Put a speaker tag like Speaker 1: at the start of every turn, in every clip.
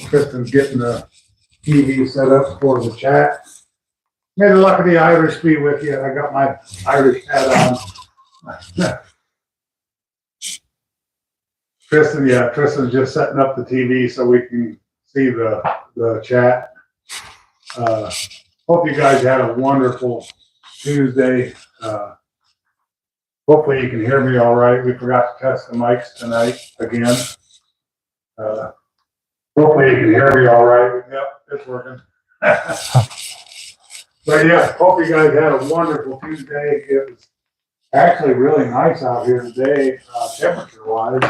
Speaker 1: Kristen's getting the TV set up for the chat. May the luck of the Irish be with you. I got my Irish hat on. Kristen's just setting up the TV so we can see the chat. Hope you guys had a wonderful Tuesday. Hopefully you can hear me all right. We forgot to test the mics tonight again. Hopefully you can hear me all right. Yep, it's working. But yeah, hope you guys had a wonderful Tuesday. It was actually really nice out here today, temperature-wise.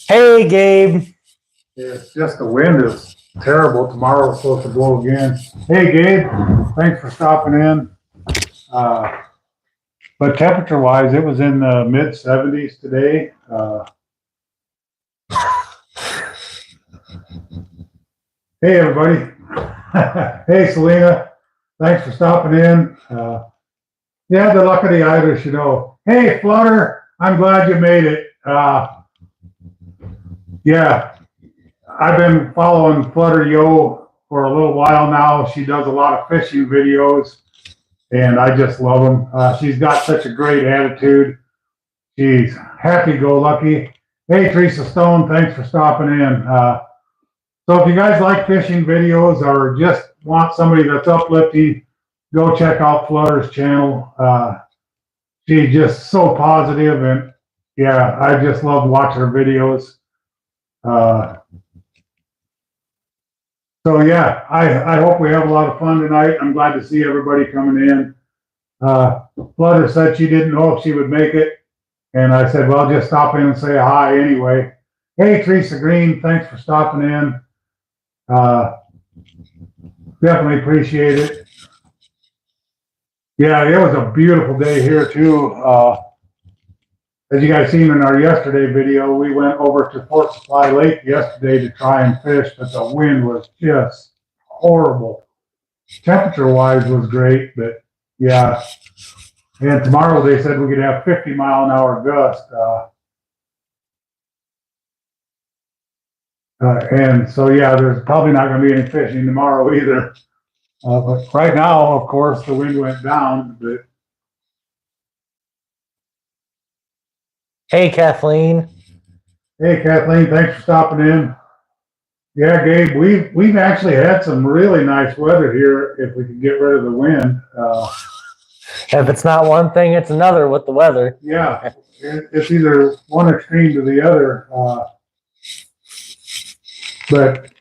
Speaker 2: Hey, Gabe.
Speaker 1: It's just the wind is terrible. Tomorrow it's supposed to blow again. Hey, Gabe, thanks for stopping in. But temperature-wise, it was in the mid-70s today. Hey, everybody. Hey, Selena. Thanks for stopping in. Yeah, the luck of the Irish, you know. Hey, Flutter, I'm glad you made it. Yeah, I've been following Flutter Yo for a little while now. She does a lot of fishing videos, and I just love them. She's got such a great attitude. She's happy-go-lucky. Hey, Teresa Stone, thanks for stopping in. So if you guys like fishing videos or just want somebody that's uplifting, go check out Flutter's channel. She's just so positive, and yeah, I just love watching her videos. So yeah, I hope we have a lot of fun tonight. I'm glad to see everybody coming in. Flutter said she didn't know if she would make it, and I said, well, just stop in and say hi anyway. Hey, Teresa Green, thanks for stopping in. Definitely appreciate it. Yeah, it was a beautiful day here too. As you guys seen in our yesterday video, we went over to Fort Supply Lake yesterday to try and fish, but the wind was just horrible. Temperature-wise was great, but yeah. And tomorrow they said we could have 50-mile-an-hour gust. And so, yeah, there's probably not going to be any fishing tomorrow either. But right now, of course, the wind went down. But
Speaker 2: Hey, Kathleen.
Speaker 1: hey, Kathleen, thanks for stopping in. Yeah, Gabe, we've actually had some really nice weather here. If we can get rid of the wind.
Speaker 2: If it's not one thing, it's another with the weather.
Speaker 1: Yeah, it's either one extreme to the other. But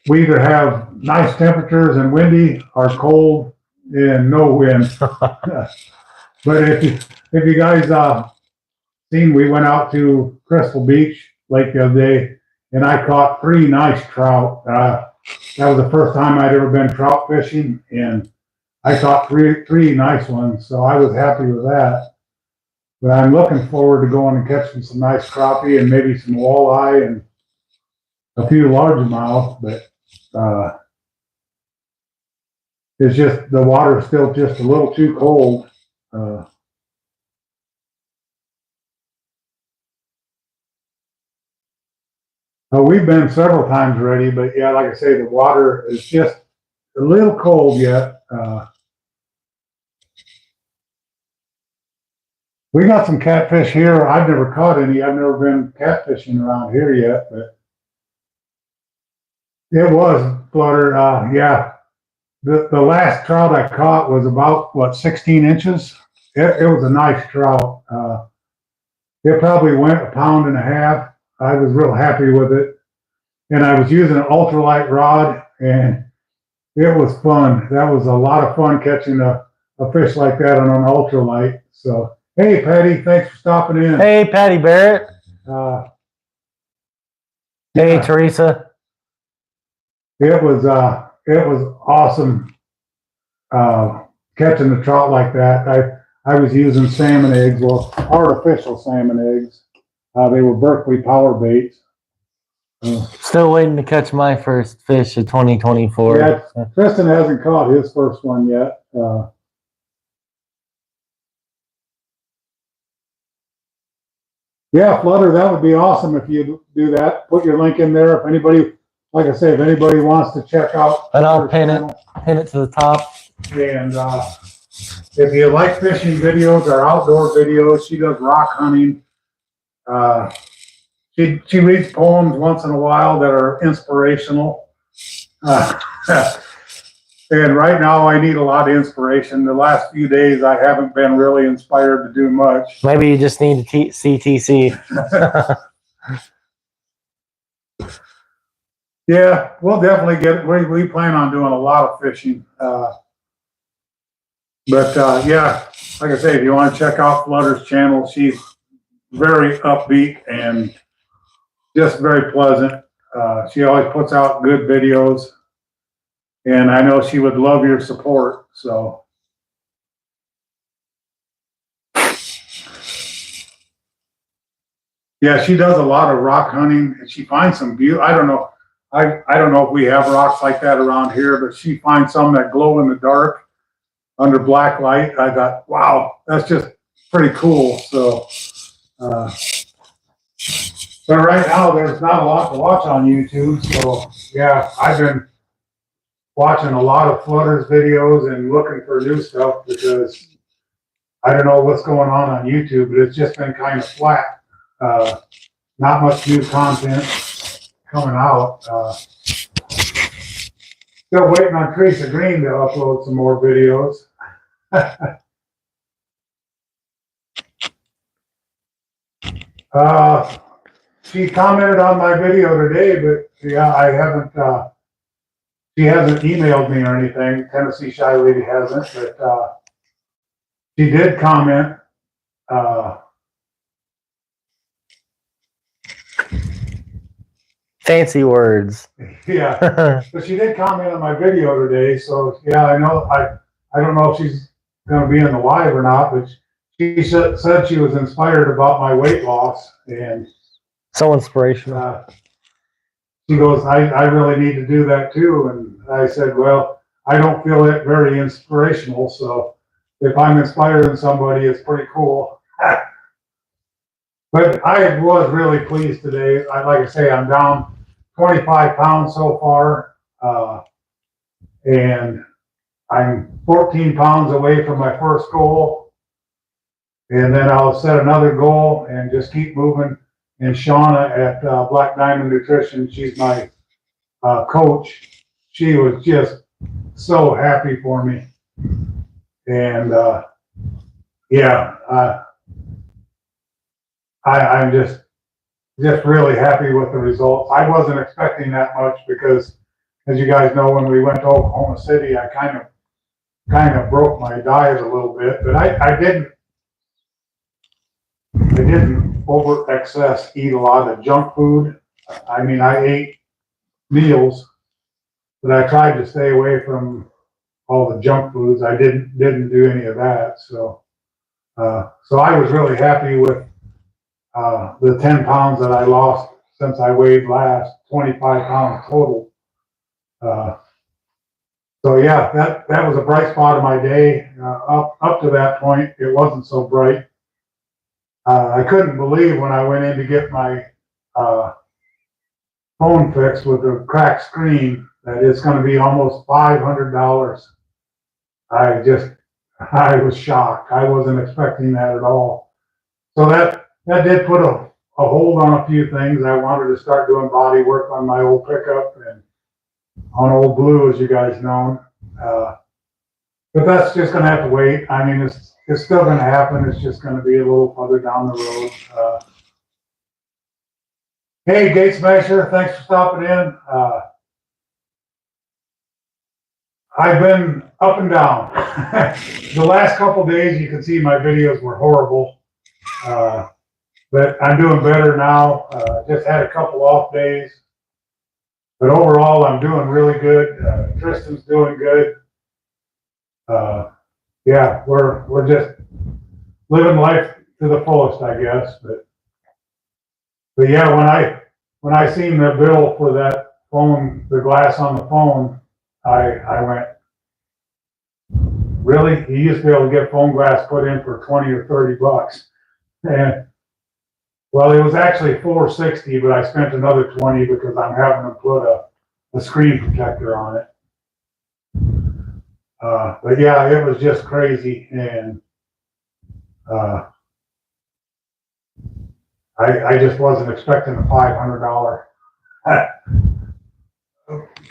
Speaker 1: we either have nice temperatures and windy, or cold and no wind. But if you guys seen, we went out to Crystal Beach Lake the other day, and I caught 3 nice trout. That was the first time I'd ever been trout fishing, and I caught three nice ones, so I was happy with that. But I'm looking forward to going and catching some nice crappie and maybe some walleye and a few largemouth, but it's just the water's still just a little too cold. We've been several times already, but yeah, like I say, the water is just a little cold yet. We got some catfish here. I've never caught any. I've never been catfishing around here yet, but it was Flutter. Yeah, the last trout I caught was about, what, 16 inches? It was a nice trout. It probably went 1.5 pounds. I was real happy with it. And I was using an ultralight rod, and it was fun. That was a lot of fun catching a fish like that on an ultralight. So, hey, Patty, thanks for stopping in.
Speaker 2: Hey, Patty Barrett. Hey,
Speaker 1: yeah.
Speaker 2: Teresa.
Speaker 1: It was awesome catching the trout like that. I was using salmon eggs, well, artificial salmon eggs. They were Berkeley power baits.
Speaker 2: Still waiting to catch my first fish of 2024.
Speaker 1: Yeah, Tristan hasn't caught his first one yet. Yeah, Flutter, that would be awesome if you do that. Put your link in there. If anybody like I say, if anybody wants to check out,
Speaker 2: And I'll
Speaker 1: her
Speaker 2: pin
Speaker 1: channel,
Speaker 2: it to the top.
Speaker 1: and if you like fishing videos or outdoor videos, she does rock hunting. She reads poems once in a while that are inspirational. And right now I need a lot of inspiration. The last few days I haven't been really inspired to do much.
Speaker 2: Maybe you just need to CTC.
Speaker 1: Yeah, we'll definitely we plan on doing a lot of fishing. Yeah, like I say, if you want to check out Flutter's channel, she's very upbeat and just very pleasant. She always puts out good videos, and I know she would love your support. So, yeah, she does a lot of rock hunting, and she finds some beautiful. I don't know. I don't know if we have rocks like that around here, but she finds some that glow in the dark under black light. I thought, wow, that's just pretty cool. So, but right now there's not a lot to watch on YouTube. So yeah, I've been watching a lot of Flutter's videos and looking for new stuff because I don't know what's going on YouTube, but it's just been kind of flat. Not much new content coming out. Still waiting on Teresa Green to upload some more videos. She commented on my video today, but yeah, I haven't, she hasn't emailed me or anything. Tennessee Shy Lady hasn't, but she did comment.
Speaker 2: Fancy words.
Speaker 1: Yeah, but she did comment on my video today, so yeah, I know. I don't know if she's going to be in the live or not, but she said she was inspired about my weight loss, and
Speaker 2: so inspirational.
Speaker 1: She goes, I really need to do that too, and I said, well, I don't feel it very inspirational, so if I'm inspiring somebody, it's pretty cool. But I was really pleased today. Like I say, I'm down 25 pounds so far, and I'm 14 pounds away from my first goal. And then I'll set another goal and just keep moving. And Shauna at Black Diamond Nutrition, she's my coach. She was just so happy for me. And yeah, I'm just really happy with the results. I wasn't expecting that much because, as you guys know, when we went to Oklahoma City, I kind of broke my diet a little bit, but I didn't over excess eat a lot of junk food. I mean, I ate meals, but I tried to stay away from all the junk foods. I didn't do any of that. So I was really happy with the 10 pounds that I lost since I weighed last, 25 pounds total. So yeah, that was a bright spot of my day. Up to that point, it wasn't so bright. I couldn't believe when I went in to get my phone fixed with a cracked screen that it's going to be almost $500. I was shocked. I wasn't expecting that at all. So that did put a hold on a few things. I wanted to start doing body work on my old pickup and on Old Blue, as you guys know. But that's just going to have to wait. I mean, it's still going to happen. It's just going to be a little further down the road. Hey, Gate Smasher, thanks for stopping in. I've been up and down. The last couple of days, you can see my videos were horrible. But I'm doing better now. Just had a couple off days. But overall, I'm doing really good. Tristan's doing good. Yeah, we're just living life to the fullest, I guess. But yeah, when I seen the bill for that phone, the glass on the phone, I went, really? You used to be able to get phone glass put in for 20 or 30 bucks. And well, it was actually $460, but I spent another 20 because I'm having them put a screen protector on it. But yeah, it was just crazy, and I just wasn't expecting a $500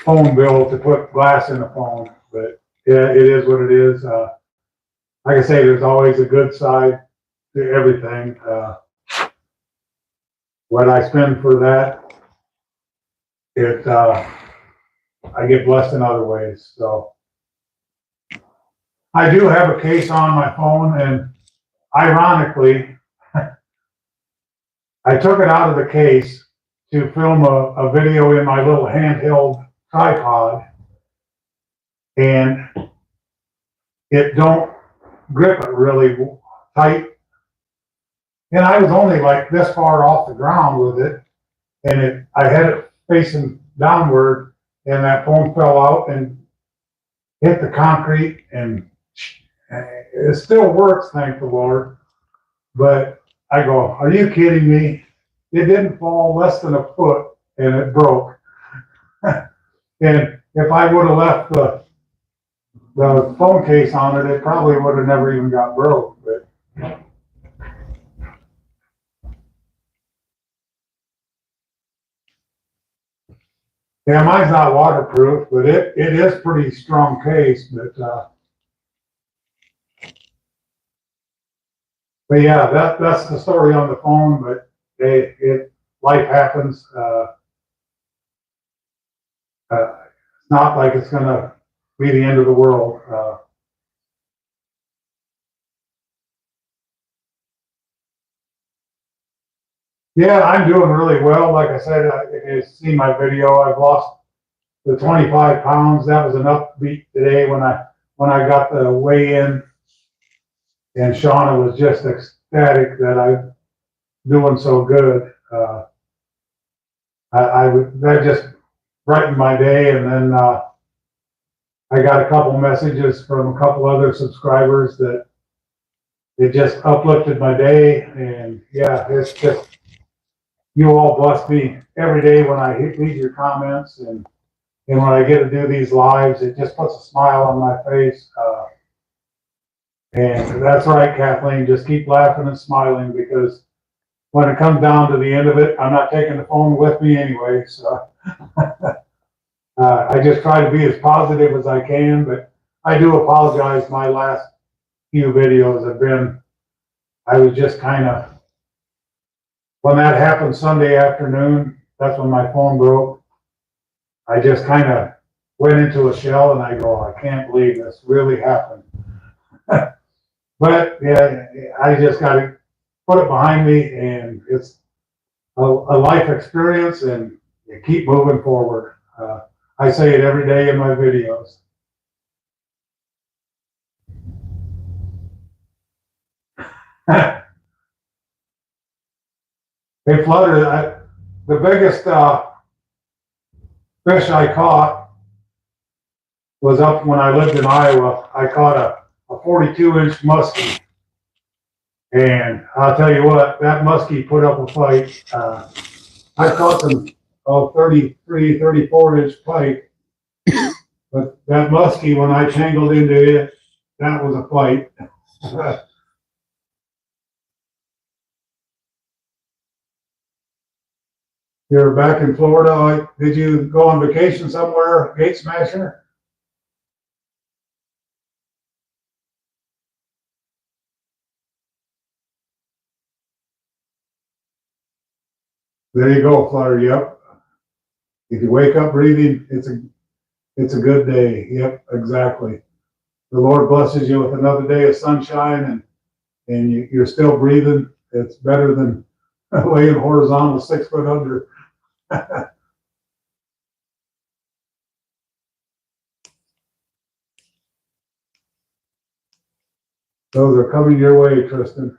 Speaker 1: phone bill to put glass in the phone, but yeah, it is what it is. Like I say, there's always a good side to everything. What I spend for that, I get blessed in other ways. So I do have a case on my phone, and ironically, I took it out of the case to film a video in my little handheld tripod, and it don't grip it really tight. And I was only like this far off the ground with it, and I had it facing downward, and that phone fell out and hit the concrete, and it still works, thank the Lord. But I go, are you kidding me? It didn't fall less than a foot, and it broke. And if I would have left the phone case on it, it probably would have never even got broke. But yeah, mine's not waterproof, but it is pretty strong case. But yeah, that's the story on the phone. But life happens. It's not like it's gonna be the end of the world. Yeah, I'm doing really well. Like I said, if you see my video, I've lost the 25 pounds. That was an upbeat today when I got the weigh in, and Shauna was just ecstatic that I'm doing so good. That just brightened my day, and then I got a couple messages from a couple other subscribers that it just uplifted my day, and yeah, it's just you all bless me every day when I read your comments, and when I get to do these lives, it just puts a smile on my face. And that's right, Kathleen, just keep laughing and smiling, because when it comes down to the end of it, I'm not taking the phone with me anyway. So I just try to be as positive as I can, but I do apologize. My last few videos have been, I was just kind of, when that happened Sunday afternoon, that's when my phone broke. I just kind of went into a shell, and I go, I can't believe this really happened. But yeah, I just got to put it behind me, and it's a life experience, and you keep moving forward. I say it every day in my videos. Hey, Flutter, the biggest fish I caught was up when I lived in Iowa. I caught a 42-inch muskie. And I'll tell you what, that muskie put up a fight. I caught some 33, 34-inch pike, but that muskie, when I tangled into it, that was a fight. You're back in Florida. Did you go on vacation somewhere, Gate Smasher? There you go, Flutter. Yep. If you wake up breathing, it's a good day. Yep, exactly. The Lord blesses you with another day of sunshine, and you're still breathing. It's better than laying horizontal 6 foot under. Those are coming your way, Tristan.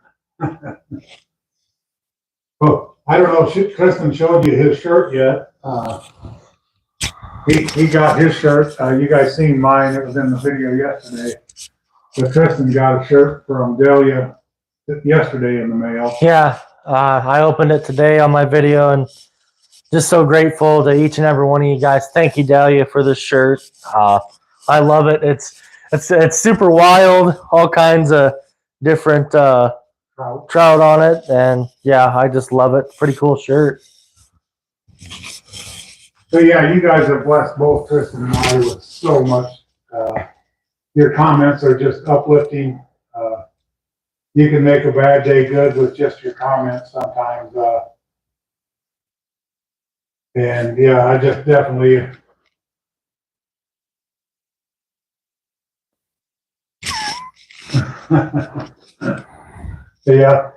Speaker 1: Oh, I don't know if Tristan showed you his shirt yet. He got his shirt. You guys seen mine. It was in the video yesterday. But Tristan got a shirt from Delia yesterday in the mail.
Speaker 2: Yeah, I opened it today on my video, and just so grateful to each and every one of you guys. Thank you, Dahlia, for this shirt. I love it. It's super wild, all kinds of different trout on it, and yeah, I just love it. Pretty cool shirt.
Speaker 1: So yeah, you guys have blessed both Tristan and I with so much. Your comments are just uplifting. You can make a bad day good with just your comments sometimes. And yeah, I just definitely. Yeah,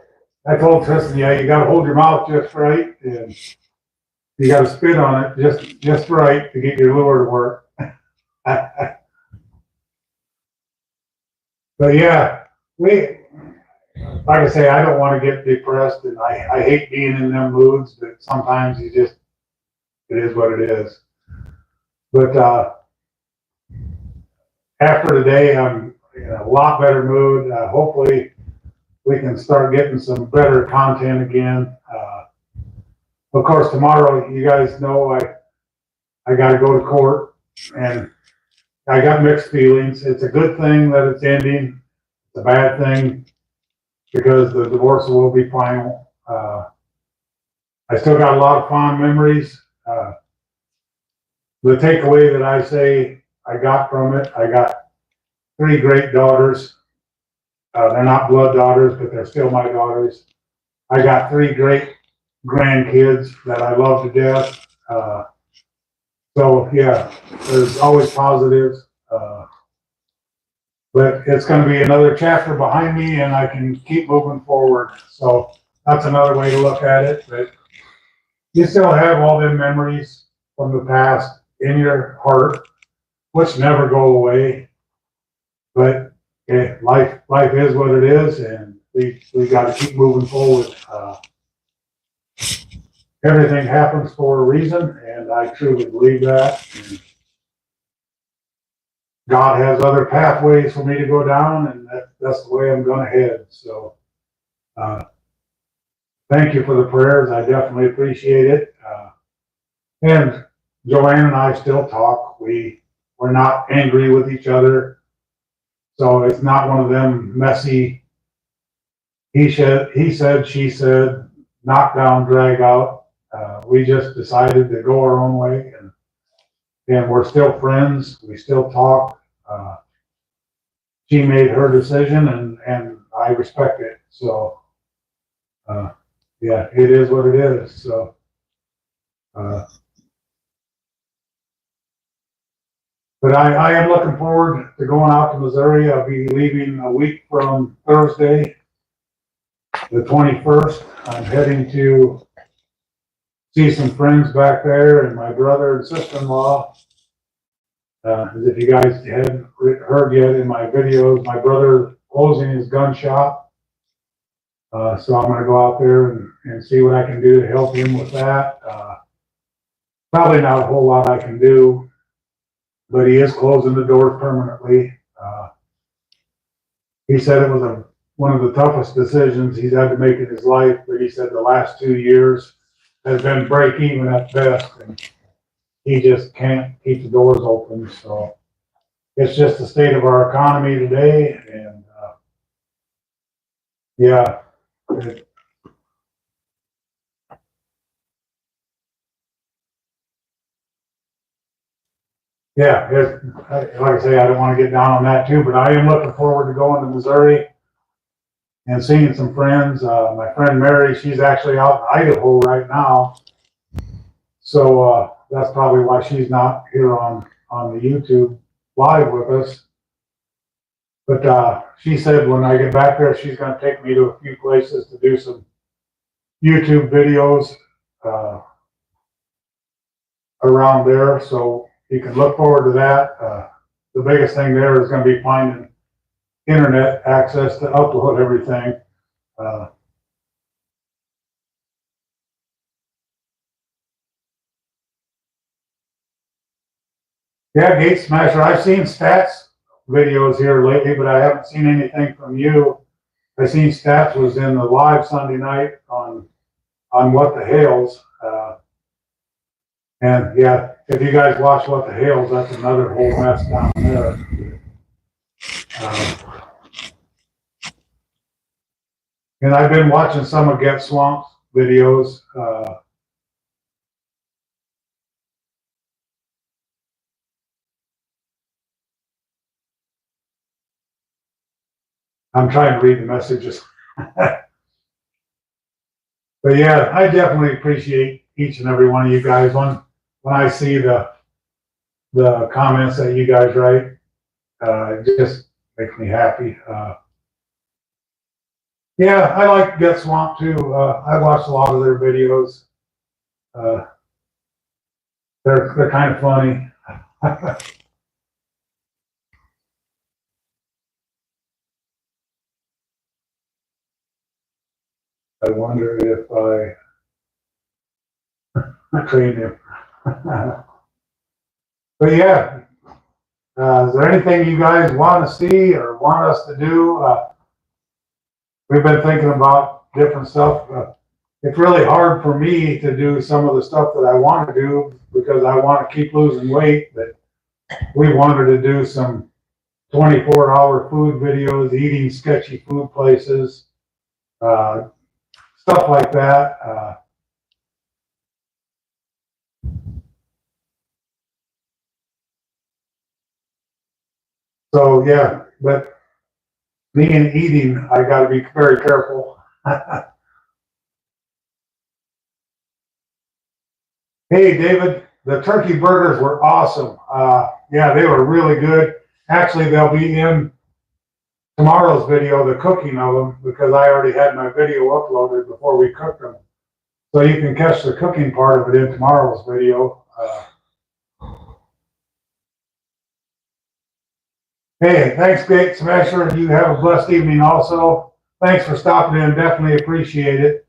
Speaker 1: I told Tristan, yeah, you got to hold your mouth just right, and you got to spit on it just right to get your lure to work. But yeah, like I say, I don't want to get depressed, and I hate being in them moods, but sometimes it is what it is. But after today, I'm in a lot better mood. Hopefully, we can start getting some better content again. Of course, tomorrow, you guys know I got to go to court, and I got mixed feelings. It's a good thing that it's ending. It's a bad thing because the divorce will be final. I still got a lot of fond memories. The takeaway that I say I got from it, I got 3 great daughters. They're not blood daughters, but they're still my daughters. I got 3 great grandkids that I love to death. So yeah, there's always positives. But it's going to be another chapter behind me, and I can keep moving forward. So that's another way to look at it. But you still have all them memories from the past in your heart, which never go away. But life is what it is, and we got to keep moving forward. Everything happens for a reason, and I truly believe that. And God has other pathways for me to go down, and that's the way I'm going to head. So, thank you for the prayers. I definitely appreciate it. And Joanne and I still talk. We're not angry with each other. So it's not one of them messy, he said, she said, knock down, drag out. We just decided to go our own way, and we're still friends. We still talk. She made her decision, and I respect it. So, yeah, it is what it is. So, but I am looking forward to going out to Missouri. I'll be leaving a week from Thursday, the 21st. I'm heading to see some friends back there, and my brother and sister-in-law. As if you guys hadn't heard yet in my videos, my brother closing his gun shop. So I'm going to go out there and see what I can do to help him with that. Probably not a whole lot I can do, but he is closing the doors permanently. He said it was one of the toughest decisions he's had to make in his life, but he said the last 2 years has been break even at best, and he just can't keep the doors open. So it's just the state of our economy today, and yeah. Yeah, like I say, I don't want to get down on that too, but I am looking forward to going to Missouri and seeing some friends. My friend Mary, she's actually out in Idaho right now. So that's probably why she's not here on the YouTube live with us. But she said when I get back there, she's going to take me to a few places to do some YouTube videos around there. So you can look forward to that. The biggest thing there is going to be finding internet access to upload everything. Yeah, Gate Smasher. I've seen stats videos here lately, but I haven't seen anything from you. I seen stats was in the live Sunday night on What the Hales. And yeah, if you guys watch What the Hales, that's another whole mess down there. And I've been watching some of Get Swamp's videos. I'm trying to read the messages. But yeah, I definitely appreciate each and every one of you guys. When I see the comments that you guys write, it just makes me happy. Yeah, I like Get Swamp too. I watched a lot of their videos. They're kind of funny. I wonder if I trained him. But yeah, is there anything you guys want to see or want us to do? We've been thinking about different stuff. It's really hard for me to do some of the stuff that I want to do because I want to keep losing weight. But we wanted to do some 24-hour food videos, eating sketchy food places, stuff like that. So yeah, but me and eating, I got to be very careful. Hey, David, the turkey burgers were awesome. Yeah, they were really good. Actually, they'll be in tomorrow's video, the cooking of them, because I already had my video uploaded before we cooked them. So you can catch the cooking part of it in tomorrow's video. Hey, thanks, Gate Smasher. You have a blessed evening also. Thanks for stopping in. Definitely appreciate it.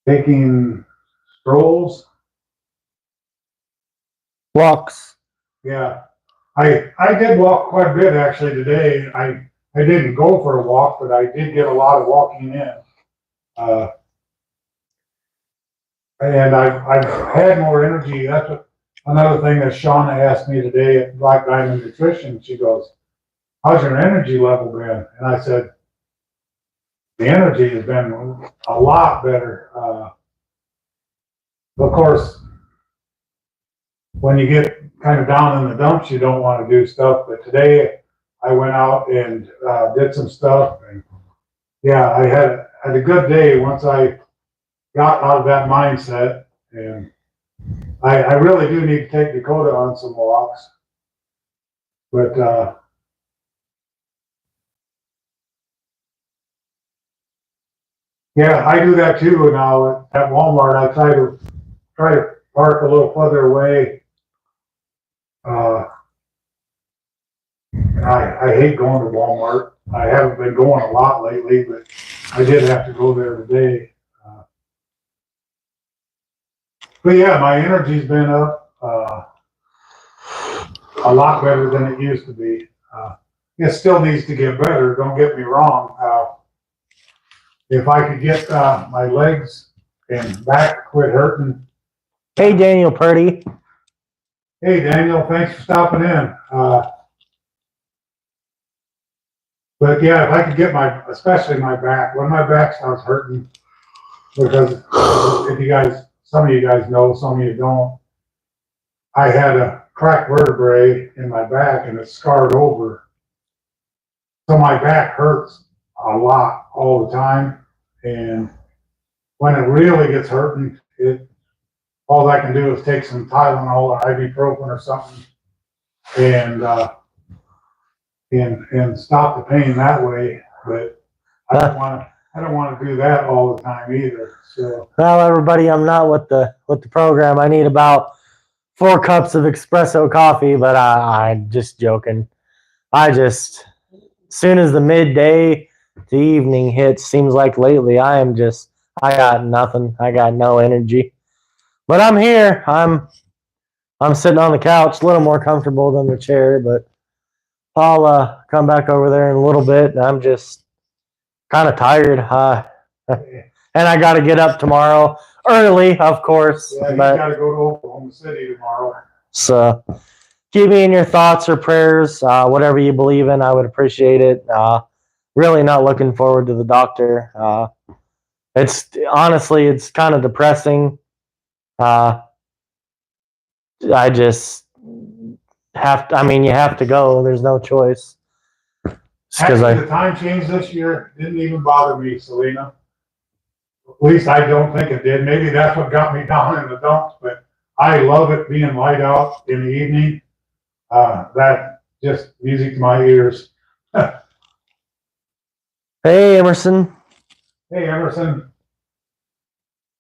Speaker 1: Taking strolls.
Speaker 2: Walks.
Speaker 1: Yeah, I did walk quite a bit actually today. I didn't go for a walk, but I did get a lot of walking in. And I've had more energy. That's another thing that Shauna asked me today at Black Diamond Nutrition. She goes, "How's your energy level been?" And I said, "The energy has been a lot better." Of course, when you get kind of down in the dumps, you don't want to do stuff. But today, I went out and did some stuff, and yeah, I had a good day once I got out of that mindset. And I really do need to take Dakota on some walks, but yeah, I do that too now at Walmart. I try to park a little further away. I hate going to Walmart. I haven't been going a lot lately, but I did have to go there today. But yeah, my energy's been up a lot better than it used to be. It still needs to get better. Don't get me wrong. If I could get my legs and back quit hurting.
Speaker 2: Hey, Daniel Purdy.
Speaker 1: Hey, Daniel, thanks for stopping in. But yeah, if I could get especially my back, when my back starts hurting, because if you guys, some of you guys know, some of you don't, I had a cracked vertebrae in my back and it's scarred over. So my back hurts a lot all the time. And when it really gets hurting, all I can do is take some Tylenol or ibuprofen or something and stop the pain that way. But I don't want to do that all the time either. So
Speaker 2: Well, everybody, I'm not with the program. I need about 4 cups of espresso coffee, but I'm just joking. As soon as the midday to evening hits, seems like lately I got nothing. I got no energy. But I'm here. I'm sitting on the couch, a little more comfortable than the chair, but I'll come back over there in a little bit. I'm just kind of tired. and I got to get up tomorrow early, of course.
Speaker 1: Yeah, you
Speaker 2: but
Speaker 1: got to go to Oklahoma City tomorrow.
Speaker 2: so keep me in your thoughts or prayers, whatever you believe in. I would appreciate it. Really not looking forward to the doctor. It's honestly, it's kind of depressing. I just have to, I mean, you have to go. There's no choice.
Speaker 1: Actually, the time change this year didn't even bother me, Selena. At least I don't think it did. Maybe that's what got me down in the dumps, but I love it being light out in the evening. That just music to my ears.
Speaker 2: Hey, Emerson.
Speaker 1: Hey, Emerson.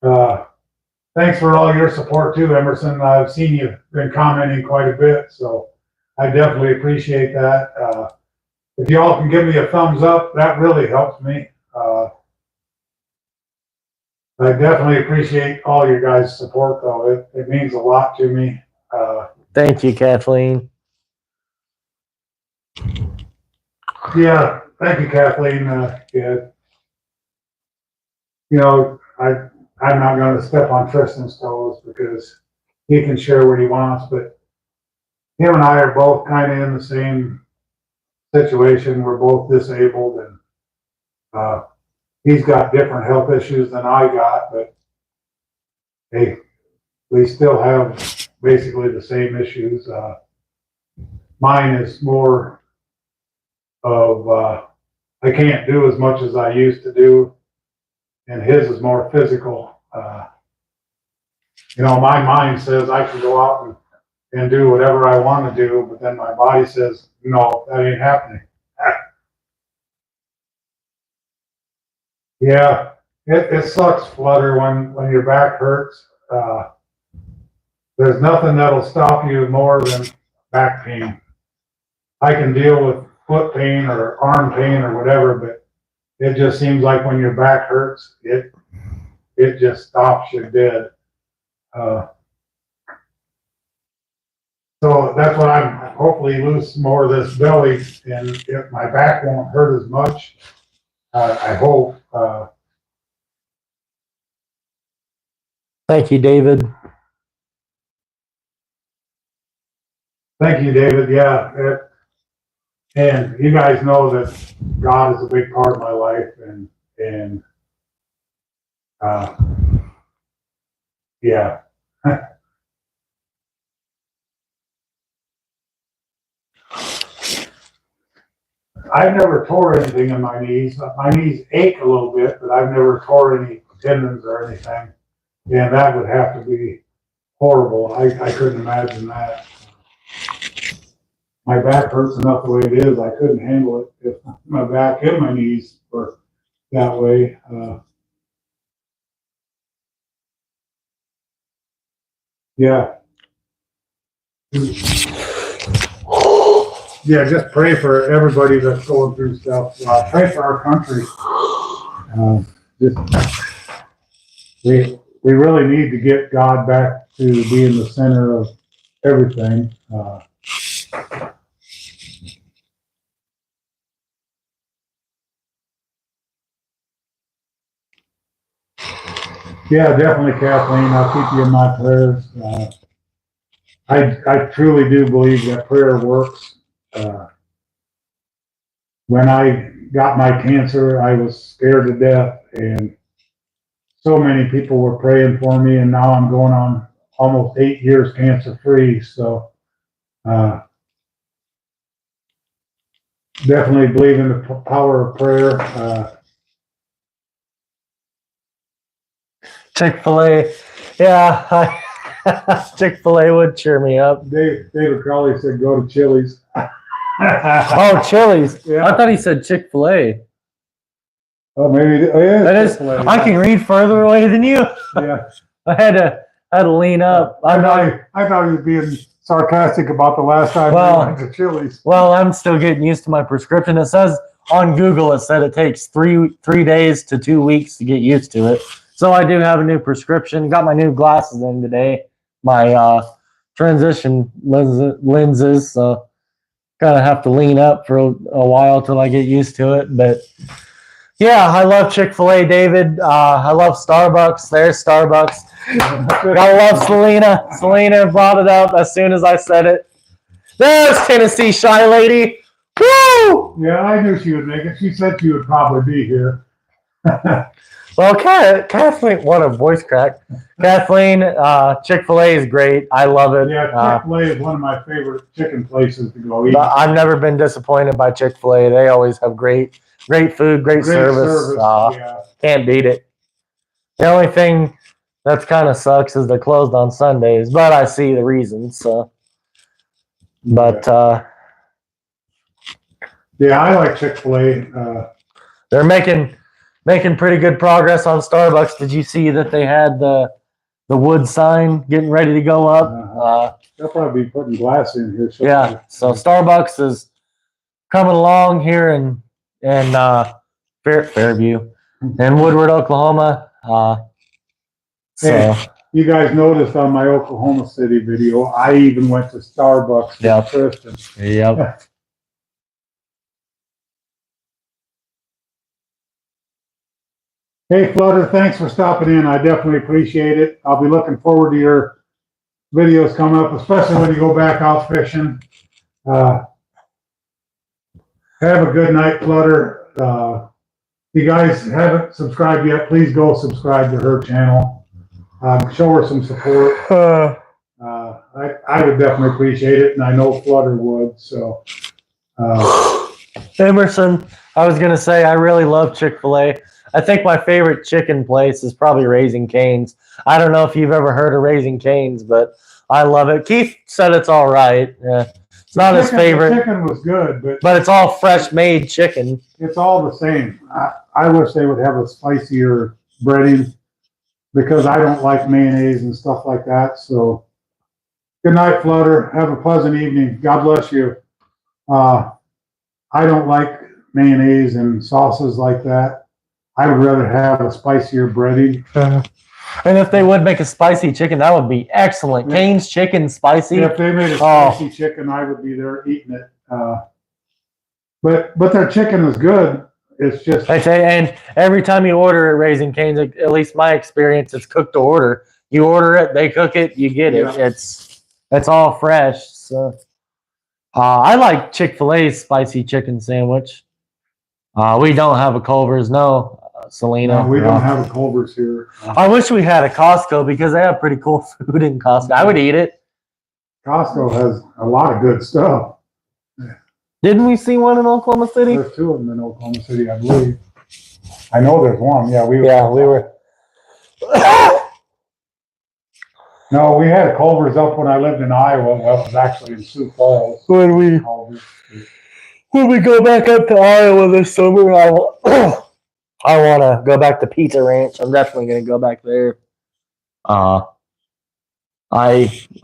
Speaker 1: Thanks for all your support too, Emerson. I've seen you've been commenting quite a bit, so I definitely appreciate that. If y'all can give me a thumbs up, that really helps me. I definitely appreciate all your guys' support, though. It means a lot to me.
Speaker 2: Thank you, Kathleen.
Speaker 1: Yeah, thank you, Kathleen. Yeah, you know, I'm not going to step on Tristan's toes because he can share what he wants, but him and I are both kind of in the same situation. We're both disabled, and he's got different health issues than I got, but hey, we still have basically the same issues. Mine is more of I can't do as much as I used to do, and his is more physical. My mind says I can go out and do whatever I want to do, but then my body says, no, that ain't happening. Yeah, it sucks, Flutter, when your back hurts. There's nothing that'll stop you more than back pain. I can deal with foot pain or arm pain or whatever, but it just seems like when your back hurts, it just stops you dead. So that's what I'm hopefully lose more of this belly, and if my back won't hurt as much, I hope.
Speaker 2: Thank you, David.
Speaker 1: Thank you, David. Yeah, and you guys know that God is a big part of my life, and yeah. I've never tore anything in my knees. My knees ache a little bit, but I've never tore any tendons or anything. And that would have to be horrible. I couldn't imagine that. My back hurts enough the way it is. I couldn't handle it if my back and my knees were that way. Yeah. Yeah, just pray for everybody that's going through stuff. Pray for our country. We really need to get God back to being the center of everything. Yeah, definitely, Kathleen. I'll keep you in my prayers. I truly do believe that prayer works. When I got my cancer, I was scared to death, and so many people were praying for me, and now I'm going on almost 8 years cancer free. So definitely believe in the power of prayer.
Speaker 2: Chick-fil-A. Yeah, Chick-fil-A would cheer me up.
Speaker 1: David Crowley said go to Chili's.
Speaker 2: Oh, Chili's.
Speaker 1: Yeah.
Speaker 2: I thought he said Chick-fil-A.
Speaker 1: Oh, maybe yeah,
Speaker 2: that is. I can read further away than you.
Speaker 1: Yeah.
Speaker 2: I had to lean up.
Speaker 1: I thought he was being sarcastic about the last time we went to Chili's.
Speaker 2: Well, I'm still getting used to my prescription. It says on Google, it said it takes three days to 2 weeks to get used to it. So I do have a new prescription. Got my new glasses in today. My transition lenses. So kind of have to lean up for a while till I get used to it. But Yeah, I love Chick-fil-A, David. I love Starbucks. There's Starbucks. I love Selena. Selena brought it up as soon as I said it. There's Tennessee Shy Lady. Woo!
Speaker 1: Yeah, I knew she would make it. She said she would probably be here.
Speaker 2: Well, Kathleen, what a voice crack. Kathleen, Chick-fil-A is great. I love it.
Speaker 1: Yeah, Chick-fil-A is one of my favorite chicken places to go eat.
Speaker 2: I've never been disappointed by Chick-fil-A. They always have great food, great service.
Speaker 1: Yeah.
Speaker 2: Can't beat it. The only thing that's kind of sucks is they're closed on Sundays, but I see the reasons. So, but
Speaker 1: yeah, I like Chick-fil-A.
Speaker 2: they're making pretty good progress on Starbucks. Did you see that they had the wood sign getting ready to go up?
Speaker 1: They'll probably be putting glass in here.
Speaker 2: Yeah, so Starbucks is coming along here in Fairview in Woodward, Oklahoma. So
Speaker 1: you guys noticed on my Oklahoma City video, I even went to Starbucks.
Speaker 2: Yep.
Speaker 1: Tristan.
Speaker 2: Yep.
Speaker 1: Hey, Flutter, thanks for stopping in. I definitely appreciate it. I'll be looking forward to your videos coming up, especially when you go back out fishing. Have a good night, Flutter. If you guys haven't subscribed yet, please go subscribe to her channel. Show her some support. I would definitely appreciate it, and I know Flutter would. So,
Speaker 2: Emerson, I was gonna say I really love Chick-fil-A. I think my favorite chicken place is probably Raising Cane's. I don't know if you've ever heard of Raising Cane's, but I love it. Keith said it's all right. It's not his favorite.
Speaker 1: The chicken was good,
Speaker 2: but it's all fresh made chicken.
Speaker 1: It's all the same. I wish they would have a spicier breading because I don't like mayonnaise and stuff like that. So, good night, Flutter. Have a pleasant evening. God bless you. I don't like mayonnaise and sauces like that. I would rather have a spicier breading.
Speaker 2: And if they would make a spicy chicken, that would be excellent. Yeah. Cane's chicken spicy.
Speaker 1: If they made a spicy chicken, I would be there eating it. But their chicken is good. It's just
Speaker 2: I say, and every time you order at Raising Cane's, at least my experience, it's cooked to order. You order it, they cook it, you get it. Yeah. It's all fresh. So I like Chick-fil-A's spicy chicken sandwich. We don't have a Culver's, no. Selena.
Speaker 1: No, we don't have a Culver's here.
Speaker 2: I wish we had a Costco because they have pretty cool food in Costco. I would eat it.
Speaker 1: Costco has a lot of good stuff.
Speaker 2: Didn't we see one in Oklahoma City?
Speaker 1: There's two of them in Oklahoma City, I believe. I know there's one. Yeah, we
Speaker 2: were.
Speaker 1: No, we had a Culver's up when I lived in Iowa. That was actually in Sioux Falls.
Speaker 2: When we go back up to Iowa this summer, I want to go back to Pizza Ranch. I'm definitely going to go back there. I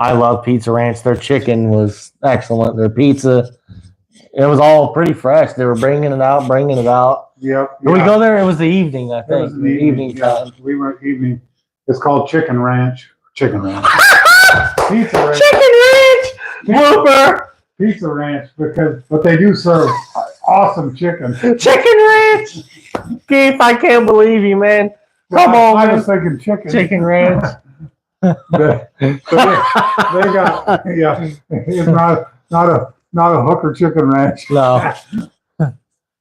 Speaker 2: love Pizza Ranch. Their chicken was excellent. Their pizza, it was all pretty fresh. They were bringing it out.
Speaker 1: Yep.
Speaker 2: Did we go there? It was the evening, I think. It was
Speaker 1: the evening time. We went evening. It's called Chicken Ranch. Chicken Ranch. Pizza Ranch.
Speaker 2: Chicken Ranch. Whooper.
Speaker 1: Pizza Ranch but they do serve awesome chicken.
Speaker 2: Chicken Ranch. Keith, I can't believe you, man. Come on,
Speaker 1: I was thinking chicken.
Speaker 2: Chicken Ranch.
Speaker 1: they got it's not a hooker chicken ranch.
Speaker 2: No.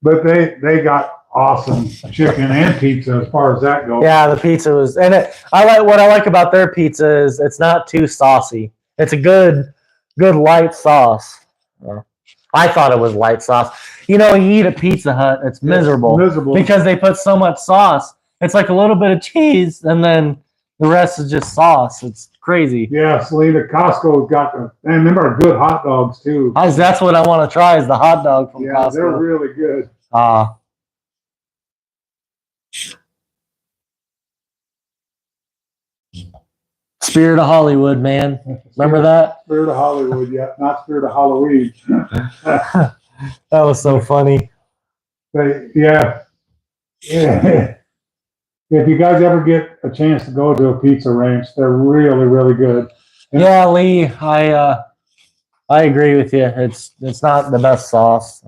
Speaker 1: But they got awesome chicken and pizza as far as that goes.
Speaker 2: Yeah, the pizza was, and what I like about their pizza is it's not too saucy. It's a good light sauce. I thought it was light sauce. You know, you eat at Pizza Hut, it's miserable because they put so much sauce. It's like a little bit of cheese, and then the rest is just sauce. It's crazy.
Speaker 1: Yeah, Selena, Costco's got and them are good hot dogs too.
Speaker 2: That's what I want to try is the hot dog from Costco.
Speaker 1: Yeah, they're really good.
Speaker 2: Spirit of Hollywood, man. Remember that?
Speaker 1: Spirit of Hollywood, yeah. Not Spirit of Halloween.
Speaker 2: That was so funny.
Speaker 1: But yeah. If you guys ever get a chance to go to a Pizza Ranch, they're really, really good.
Speaker 2: Yeah, Lee, I agree with you. It's not the best sauce.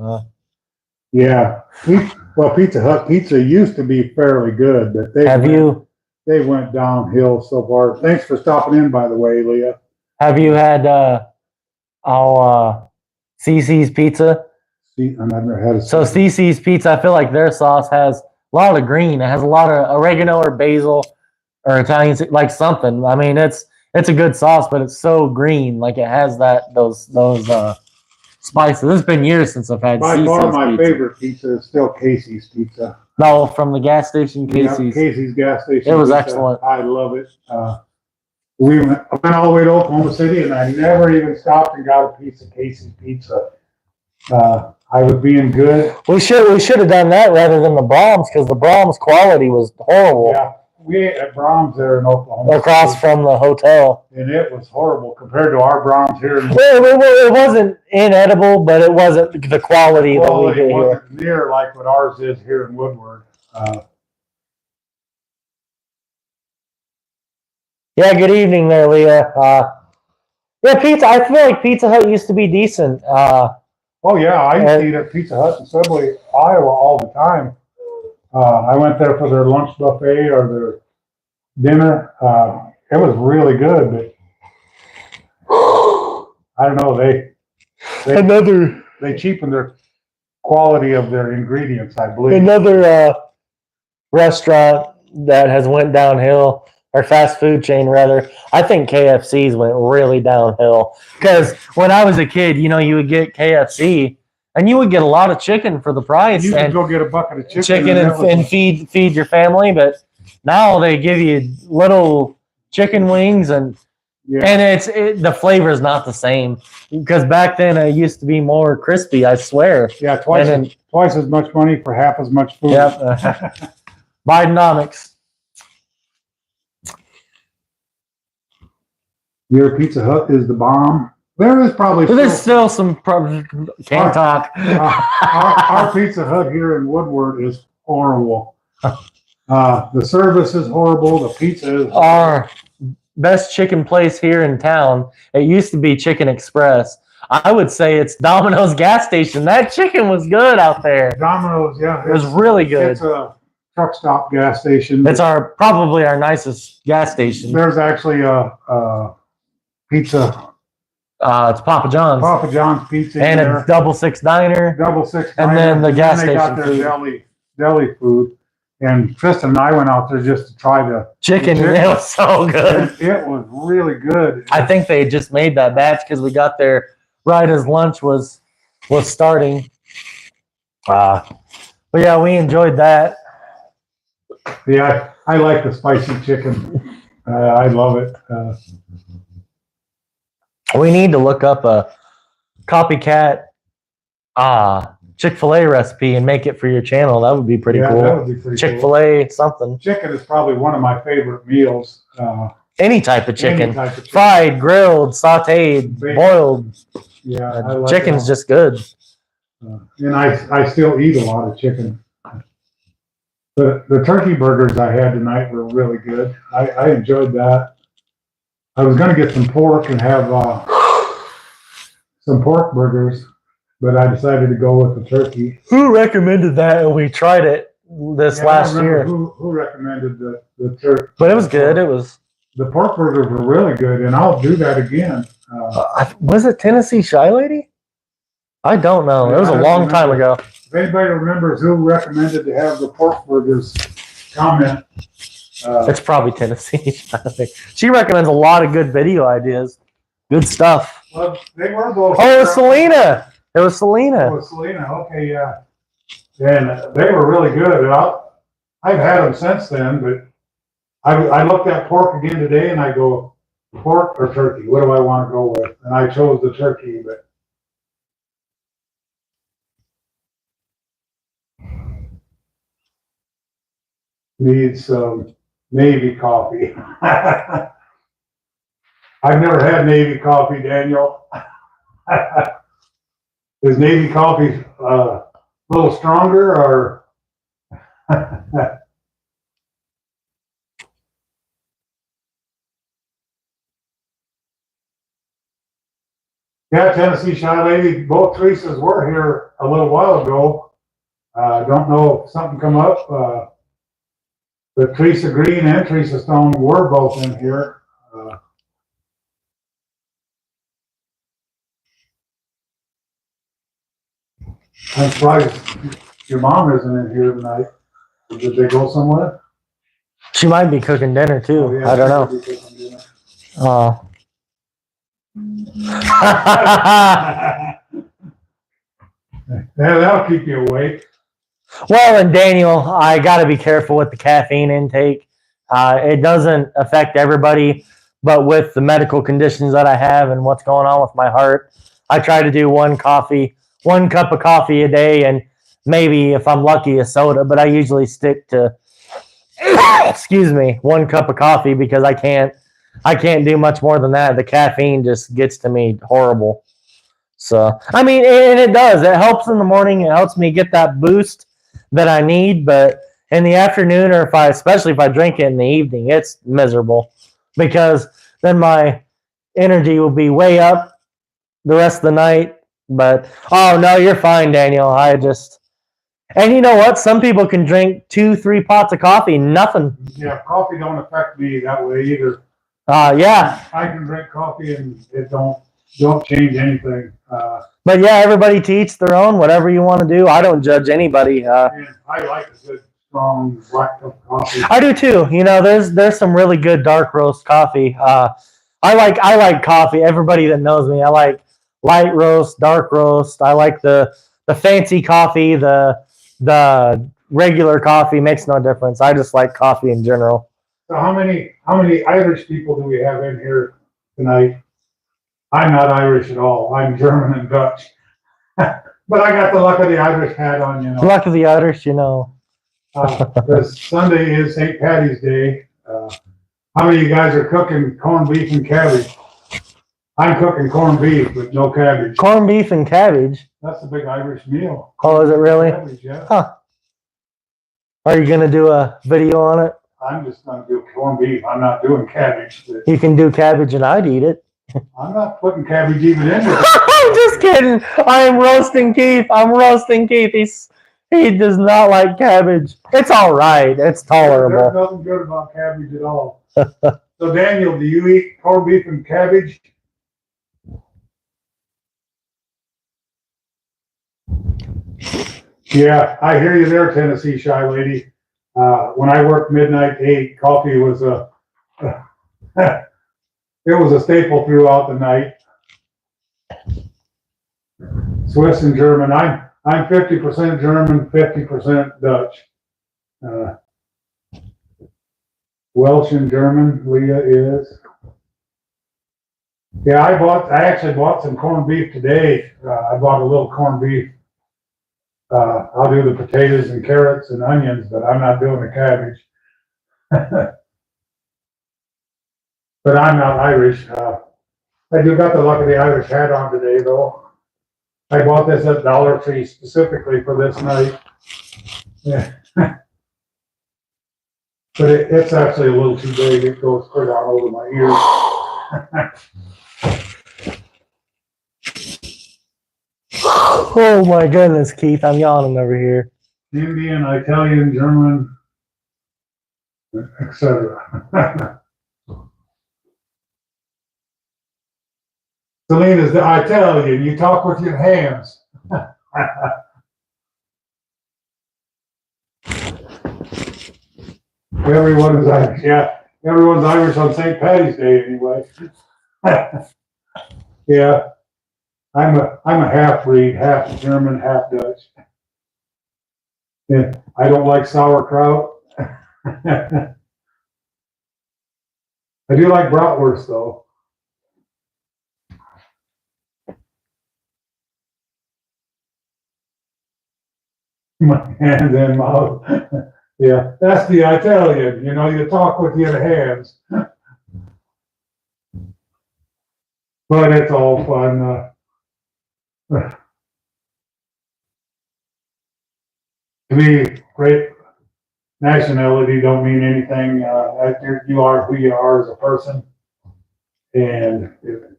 Speaker 1: Yeah. Well, Pizza Hut pizza used to be fairly good, but they went downhill so far. Thanks for stopping in, by the way, Leah.
Speaker 2: Have you had CC's Pizza?
Speaker 1: See, I've never had a
Speaker 2: So CC's Pizza, I feel like their sauce has a lot of green. It has a lot of oregano or basil or Italian, like something. I mean, it's a good sauce, but it's so green. Like it has those spices. It's been years since I've had
Speaker 1: by
Speaker 2: CC's
Speaker 1: far my
Speaker 2: Pizza.
Speaker 1: favorite pizza is still Casey's Pizza.
Speaker 2: No, from the gas station, Casey's.
Speaker 1: Yeah, Casey's gas station.
Speaker 2: It was
Speaker 1: pizza.
Speaker 2: excellent.
Speaker 1: I love it. We went all the way to Oklahoma City, and I never even stopped and got a piece of Casey's Pizza. I was being good.
Speaker 2: We should have done that rather than the Brahms, because the Brahms quality was horrible.
Speaker 1: Yeah, we ate at Brahms there in Oklahoma
Speaker 2: across
Speaker 1: City,
Speaker 2: from the hotel,
Speaker 1: and it was horrible compared to our Brahms here.
Speaker 2: It wasn't inedible, but it wasn't the quality that we get here.
Speaker 1: Wasn't near like what ours is here in Woodward.
Speaker 2: Yeah, good evening there, Leah. Yeah, pizza. I feel like Pizza Hut used to be decent.
Speaker 1: Oh yeah, I used to eat at Pizza Hut in Sibley, Iowa all the time. I went there for their lunch buffet or their dinner. It was really good, but I don't know. They cheapened their quality of their ingredients, I believe.
Speaker 2: Another restaurant that has went downhill, or fast food chain rather. I think KFC's went really downhill, because when I was a kid, you would get KFC and you would get a lot of chicken for the price.
Speaker 1: You could
Speaker 2: and
Speaker 1: go get a bucket of chicken
Speaker 2: and feed your family, but now they give you little chicken wings and the flavor is not the same, because back then it used to be more crispy. I swear.
Speaker 1: Yeah, twice as much money for half as much food.
Speaker 2: Yep. Bidenomics.
Speaker 1: Your Pizza Hut is the bomb. There is probably
Speaker 2: there's still some can't talk.
Speaker 1: Our Pizza Hut here in Woodward is horrible. The service is horrible. The pizza is horrible.
Speaker 2: Our best chicken place here in town, it used to be Chicken Express. I would say it's Domino's gas station. That chicken was good out there.
Speaker 1: Domino's, yeah.
Speaker 2: It was really good.
Speaker 1: It's a truck stop gas station.
Speaker 2: It's probably our nicest gas station.
Speaker 1: There's actually a pizza.
Speaker 2: It's Papa John's.
Speaker 1: Papa John's Pizza.
Speaker 2: And a Double Six Diner.
Speaker 1: Double Six
Speaker 2: Diner. And then the gas station
Speaker 1: got their
Speaker 2: food.
Speaker 1: Deli food. And Tristan and I went out there just to try the
Speaker 2: chicken. It was so good.
Speaker 1: It was really good.
Speaker 2: I think they just made that batch because we got there right as lunch was starting. But yeah, we enjoyed that.
Speaker 1: Yeah, I like the spicy chicken. I love it.
Speaker 2: We need to look up a copycat Chick-fil-A recipe and make it for your channel. That would be pretty cool.
Speaker 1: That would be pretty
Speaker 2: Chick-fil-A
Speaker 1: cool.
Speaker 2: something.
Speaker 1: Chicken is probably one of my favorite meals.
Speaker 2: Any type of chicken. Fried, grilled, sauteed, boiled.
Speaker 1: Yeah, I like
Speaker 2: chicken's just good.
Speaker 1: And I still eat a lot of chicken. The turkey burgers I had tonight were really good. I enjoyed that. I was going to get some pork and have some pork burgers, but I decided to go with the turkey.
Speaker 2: Who recommended that? And we tried it last year.
Speaker 1: Who recommended the turkey?
Speaker 2: But it was good.
Speaker 1: The pork burgers were really good, and I'll do that again.
Speaker 2: Was it Tennessee Shy Lady? I don't know. It was a long time ago.
Speaker 1: If anybody remembers who recommended to have the pork burgers, comment.
Speaker 2: It's probably Tennessee. She recommends a lot of good video ideas. Good stuff.
Speaker 1: Well, they were both.
Speaker 2: Oh, it was Selena. It was Selena.
Speaker 1: Oh, Selena. Okay, yeah. And they were really good. And I've had them since then, but I looked at pork again today, and I go, pork or turkey? What do I want to go with? And I chose the turkey, but. Need some Navy coffee. I've never had Navy coffee, Daniel. Is Navy coffee a little stronger or? Yeah, Tennessee Shy Lady, both Teresas were here a little while ago. Don't know if something come up. But Teresa Green and Teresa Stone were both in here. I'm surprised your mom isn't in here tonight. Did they go somewhere?
Speaker 2: She might be cooking dinner too.
Speaker 1: Oh, yeah,
Speaker 2: I don't know. Yeah, that'll keep you awake. Well, and Daniel, I got to be careful with the caffeine intake. It doesn't affect everybody, but with the medical conditions that I have and what's going on with my heart, I try to do one cup of coffee a day, and maybe if I'm lucky, a soda. But I usually stick to, excuse me, 1 cup of coffee because I can't do much more than that. The caffeine just gets to me horrible. So, I mean, and it does. It helps in the morning. It helps me get that boost that I need. But in the afternoon, or especially if I drink it in the evening, it's miserable because then my energy will be way up the rest of the night. But, oh, no, you're fine, Daniel. And you know what? Some people can drink 2-3 pots of coffee, nothing.
Speaker 1: Yeah, coffee don't affect me that way either.
Speaker 2: Yeah.
Speaker 1: I can drink coffee and it don't change anything.
Speaker 2: But yeah, everybody to each their own. Whatever you want to do, I don't judge anybody.
Speaker 1: And I like a good strong black cup of coffee.
Speaker 2: I do too. You know, there's some really good dark roast coffee. I like coffee. Everybody that knows me, I like light roast, dark roast. I like the fancy coffee. The regular coffee makes no difference. I just like coffee in general.
Speaker 1: So how many Irish people do we have in here tonight? I'm not Irish at all. I'm German and Dutch. But I got the luck of the Irish hat on, you know.
Speaker 2: Luck of the Irish, you know.
Speaker 1: Because Sunday is St. Patty's Day. How many of you guys are cooking corned beef and cabbage? I'm cooking corned beef with no cabbage.
Speaker 2: Corned beef and cabbage?
Speaker 1: That's a big Irish meal.
Speaker 2: Oh, is it really?
Speaker 1: Cabbage, yeah.
Speaker 2: Huh. Are you going to do a video on it?
Speaker 1: I'm just going to do corned beef. I'm not doing cabbage.
Speaker 2: You can do cabbage and I'd eat it.
Speaker 1: I'm not putting cabbage even in there.
Speaker 2: I'm just kidding. I am roasting Keith. I'm roasting Keith. He does not like cabbage. It's all right. It's tolerable.
Speaker 1: There's nothing good about cabbage at all. So Daniel, do you eat corned beef and cabbage? Yeah, I hear you there, Tennessee Shy Lady. When I worked midnight to 8, coffee was it was a staple throughout the night. Swiss and German. I'm 50% German, 50% Dutch. Welsh and German, Leah is. Yeah, I actually bought some corned beef today. I bought a little corned beef. I'll do the potatoes and carrots and onions, but I'm not doing the cabbage. But I'm not Irish. I do got the luck of the Irish hat on today, though. I bought this at Dollar Tree specifically for this night. Yeah. But it's actually a little too big. It goes clear down over my ears.
Speaker 2: Oh my goodness, Keith, I'm yawning over here.
Speaker 1: Indian, Italian, German, etc. Celine is the Italian. You talk with your hands. Everyone is Irish. Yeah, everyone's Irish on St. Patty's Day anyway. Yeah, I'm a half breed, half German, half Dutch. Yeah, I don't like sauerkraut. I do like bratwurst though. My hands and mouth. Yeah, that's the Italian. You know, you talk with your hands. But it's all fun. To me, great nationality don't mean anything. You are who you are as a person. And, you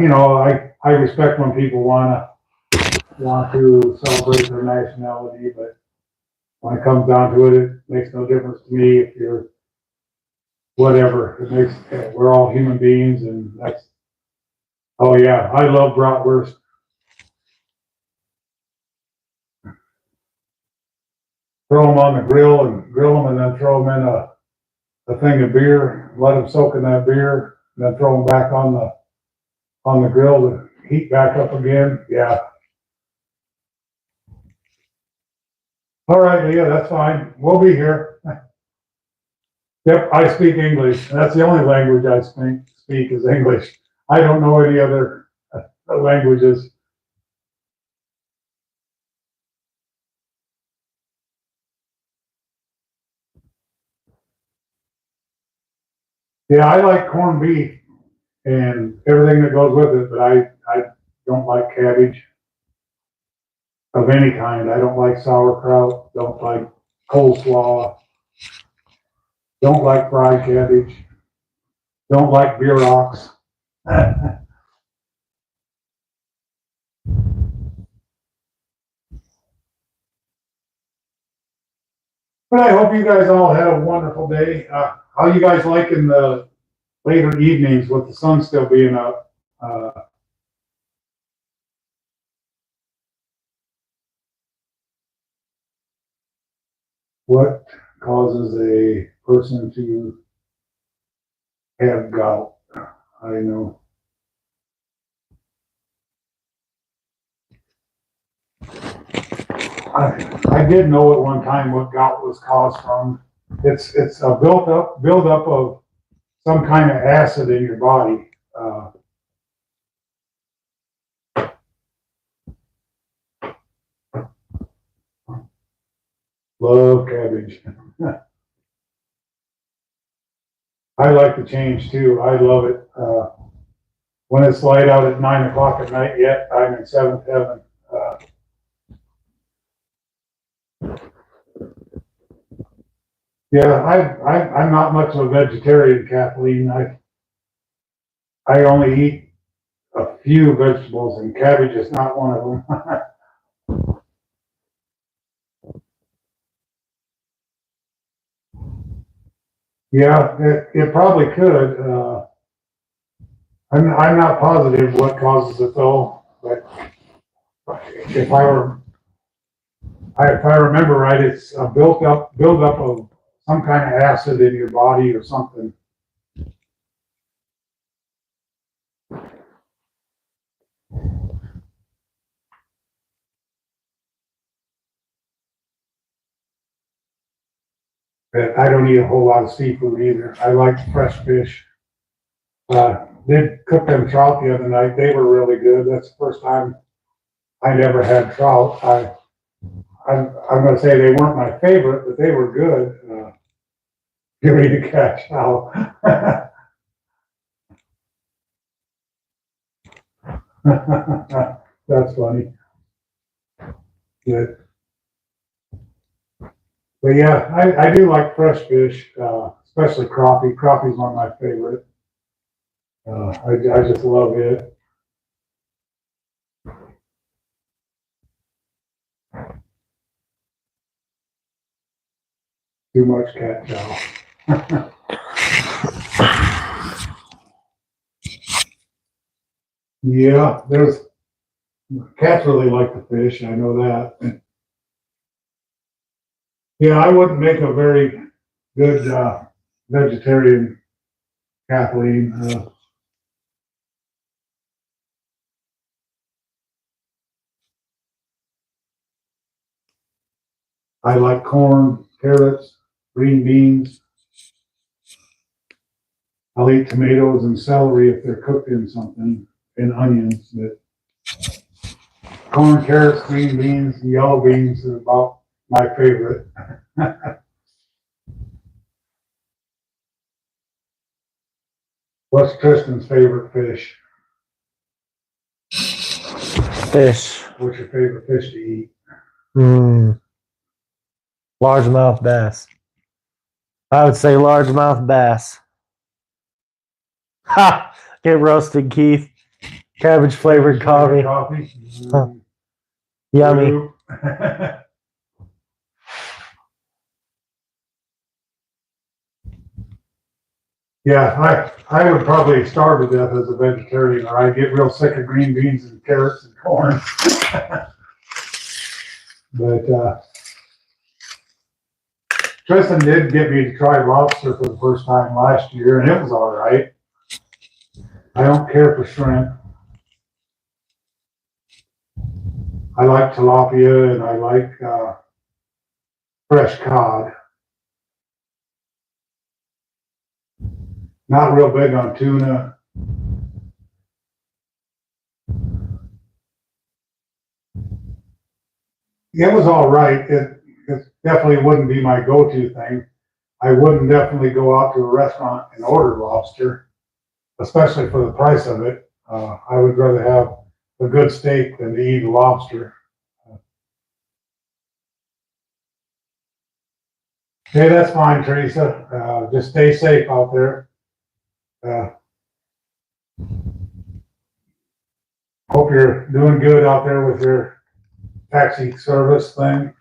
Speaker 1: know, I respect when people want to want to celebrate their nationality, but when it comes down to it, it makes no difference to me if you're whatever. It makes, we're all human beings, and that's, oh yeah, I love bratwurst. Throw them on the grill and grill them, and then throw them in a thing of beer, let them soak in that beer, and then throw them back on the grill to heat back up again. Yeah. All right, Leah, that's fine. We'll be here. Yep, I speak English. That's the only language I speak is English. I don't know any other languages. Yeah, I like corned beef and everything that goes with it, but I don't like cabbage of any kind. I don't like sauerkraut, don't like coleslaw, don't like fried cabbage, don't like beer rocks. But I hope you guys all had a wonderful day. How you guys liking the later evenings with the sun still being up? What causes a person to have gout? I know. I did know at one time what gout was caused from. It's a buildup of some kind of acid in your body. Love cabbage. I like the change too. I love it. When it's light out at 9 o'clock at night, yet I'm in seventh heaven. Yeah, I'm not much of a vegetarian, Kathleen. I only eat a few vegetables, and cabbage is not one of them. Yeah, it probably could. I'm not positive what causes it though, but if I remember right, it's a buildup of some kind of acid in your body or something. But I don't eat a whole lot of seafood either. I like fresh fish. Did cook them trout the other night. They were really good. That's the first time I'd ever had trout. I'm going to say they weren't my favorite, but they were good. Give me the catch now. That's funny. Good. But yeah, I do like fresh fish, especially crappie. Crappie's one of my favorite. I just love it. Too much cat chow. Yeah, cats really like the fish. I know that. Yeah, I wouldn't make a very good vegetarian, Kathleen. I like corn, carrots, green beans. I'll eat tomatoes and celery if they're cooked in something, and onions. But corn, carrots, green beans, and yellow beans is about my favorite. What's Tristan's favorite fish?
Speaker 2: Fish.
Speaker 1: What's your favorite fish to eat?
Speaker 2: Largemouth bass. I would say largemouth bass. Ha! Get roasted, Keith. Cabbage flavored coffee.
Speaker 1: Coffee?
Speaker 2: Huh. Yummy.
Speaker 1: Yeah, I would probably starve to death as a vegetarian, or I'd get real sick of green beans and carrots and corn. But Tristan did get me to try lobster for the first time last year, and it was all right. I don't care for shrimp. I like tilapia and I like fresh cod. Not real big on tuna. It was all right. It definitely wouldn't be my go-to thing. I wouldn't definitely go out to a restaurant and order lobster, especially for the price of it. I would rather have a good steak than to eat lobster. Hey, that's fine, Teresa. Just stay safe out there. Hope you're doing good out there with your taxi service thing.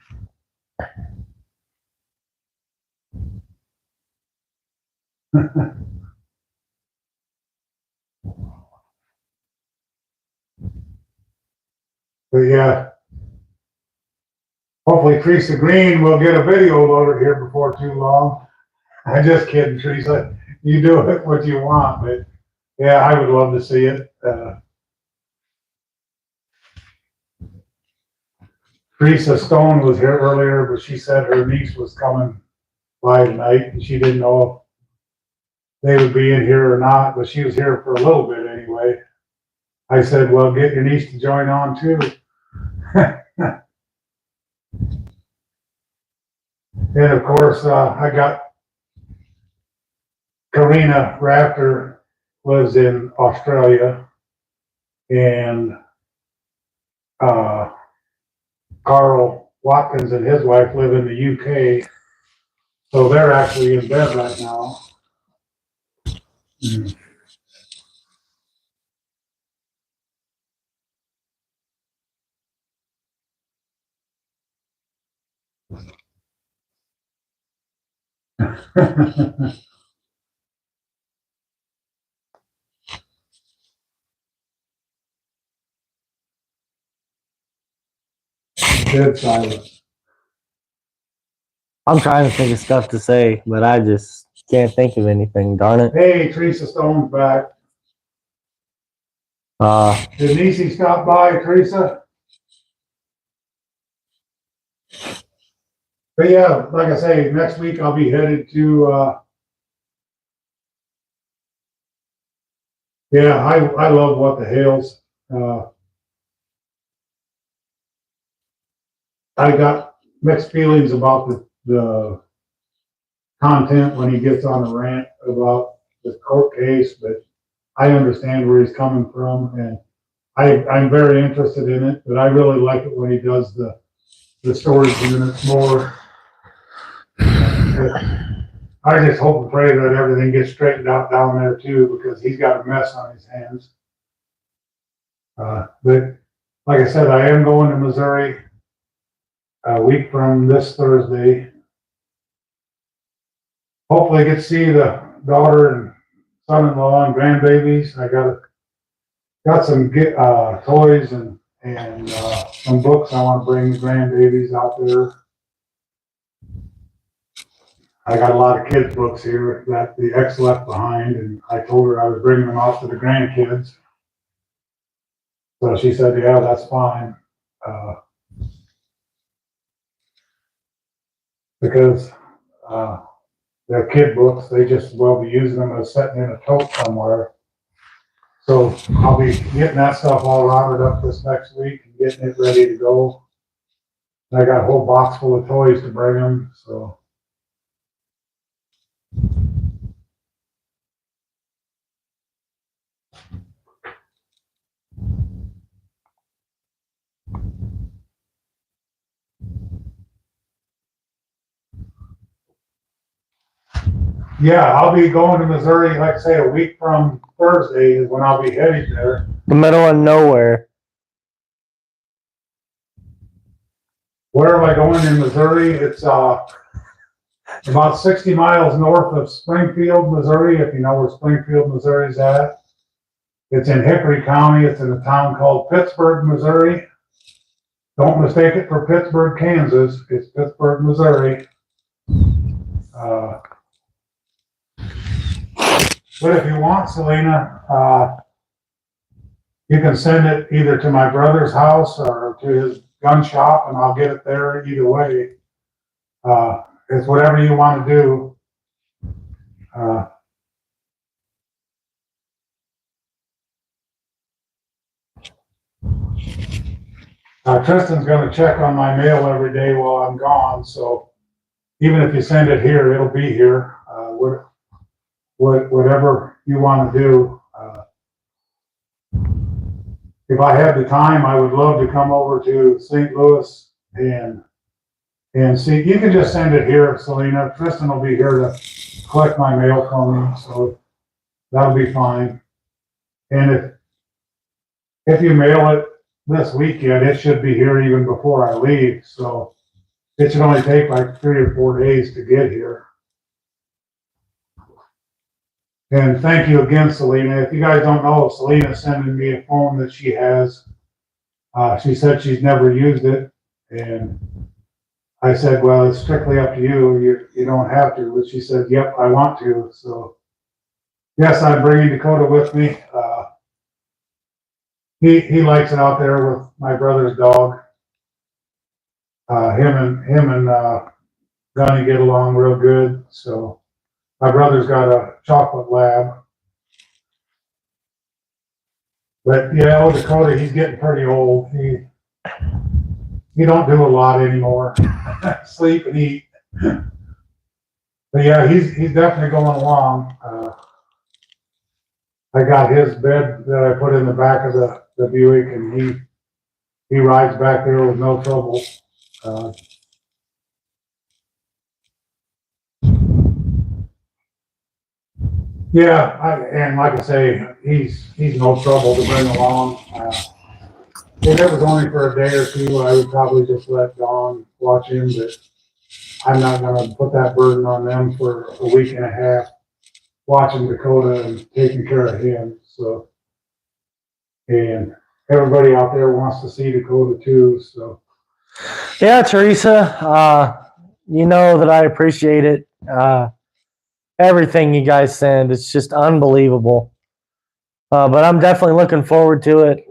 Speaker 1: But yeah, hopefully Teresa Green will get a video loaded here before too long. I'm just kidding, Teresa. You do it what you want, but yeah, I would love to see it. Teresa Stone was here earlier, but she said her niece was coming by tonight, and she didn't know if they would be in here or not, but she was here for a little bit anyway. I said, well, get your niece to join on too. And of course, I got Karina Rafter lives in Australia, and Carl Watkins and his wife live in the UK, so they're actually in bed right now. Dead silence.
Speaker 2: I'm trying to think of stuff to say, but I just can't think of anything, darn it.
Speaker 1: Hey, Teresa Stone's back. Did Niecy stop by, Teresa? But yeah, like I say, next week I'll be headed to, yeah, I love What the Hales. I got mixed feelings about the content when he gets on a rant about the court case, but I understand where he's coming from, and I'm very interested in it, but I really like it when he does the storage units more. I just hope and pray that everything gets straightened out down there too, because he's got a mess on his hands. But like I said, I am going to Missouri a week from this Thursday. Hopefully get to see the daughter and son-in-law and grandbabies. I got some toys and some books I want to bring the grandbabies out there. I got a lot of kids' books here that the ex left behind, and I told her I was bringing them out to the grandkids. So she said, yeah, that's fine. Because they're kid books, they just will be using them as sitting in a tote somewhere. So I'll be getting that stuff all rounded up this next week and getting it ready to go. I got a whole box full of toys to bring them, so. Yeah, I'll be going to Missouri, like I say, a week from Thursday is when I'll be heading there.
Speaker 2: The middle of nowhere.
Speaker 1: Where am I going in Missouri? It's about 60 miles north of Springfield, Missouri, if you know where Springfield, Missouri is at. It's in Hickory County. It's in a town called Pittsburgh, Missouri. Don't mistake it for Pittsburgh, Kansas. It's Pittsburgh, Missouri. But if you want, Selena, you can send it either to my brother's house or to his gun shop, and I'll get it there either way. It's whatever you want to do. Tristan's going to check on my mail every day while I'm gone, so even if you send it here, it'll be here. Whatever you want to do. If I had the time, I would love to come over to St. Louis and see. You can just send it here, Selena. Tristan will be here to collect my mail from me, so that'll be fine. And if you mail it this weekend, it should be here even before I leave. So it should only take like 3 or 4 days to get here. And thank you again, Selena. If you guys don't know, Selena's sending me a phone that she has. She said she's never used it. And I said, well, it's strictly up to you. You don't have to. But she said, yep, I want to. So yes, I'm bringing Dakota with me. He likes it out there with my brother's dog. Him and Gunny get along real good. So my brother's got a chocolate lab. But yeah, old Dakota, he's getting pretty old. He don't do a lot anymore. Sleep and eat. But yeah, he's definitely going along. I got his bed that I put in the back of the Buick, and he rides back there with no trouble. And like I say, he's no trouble to bring along. If it was only for a day or two, I would probably just let Dawn watch him, but I'm not gonna put that burden on them for a week and a half, watching Dakota and taking care of him, so. And everybody out there wants to see Dakota too, so.
Speaker 2: Yeah, Teresa, you know that I appreciate it. Everything you guys send, it's just unbelievable. But I'm definitely looking forward to it.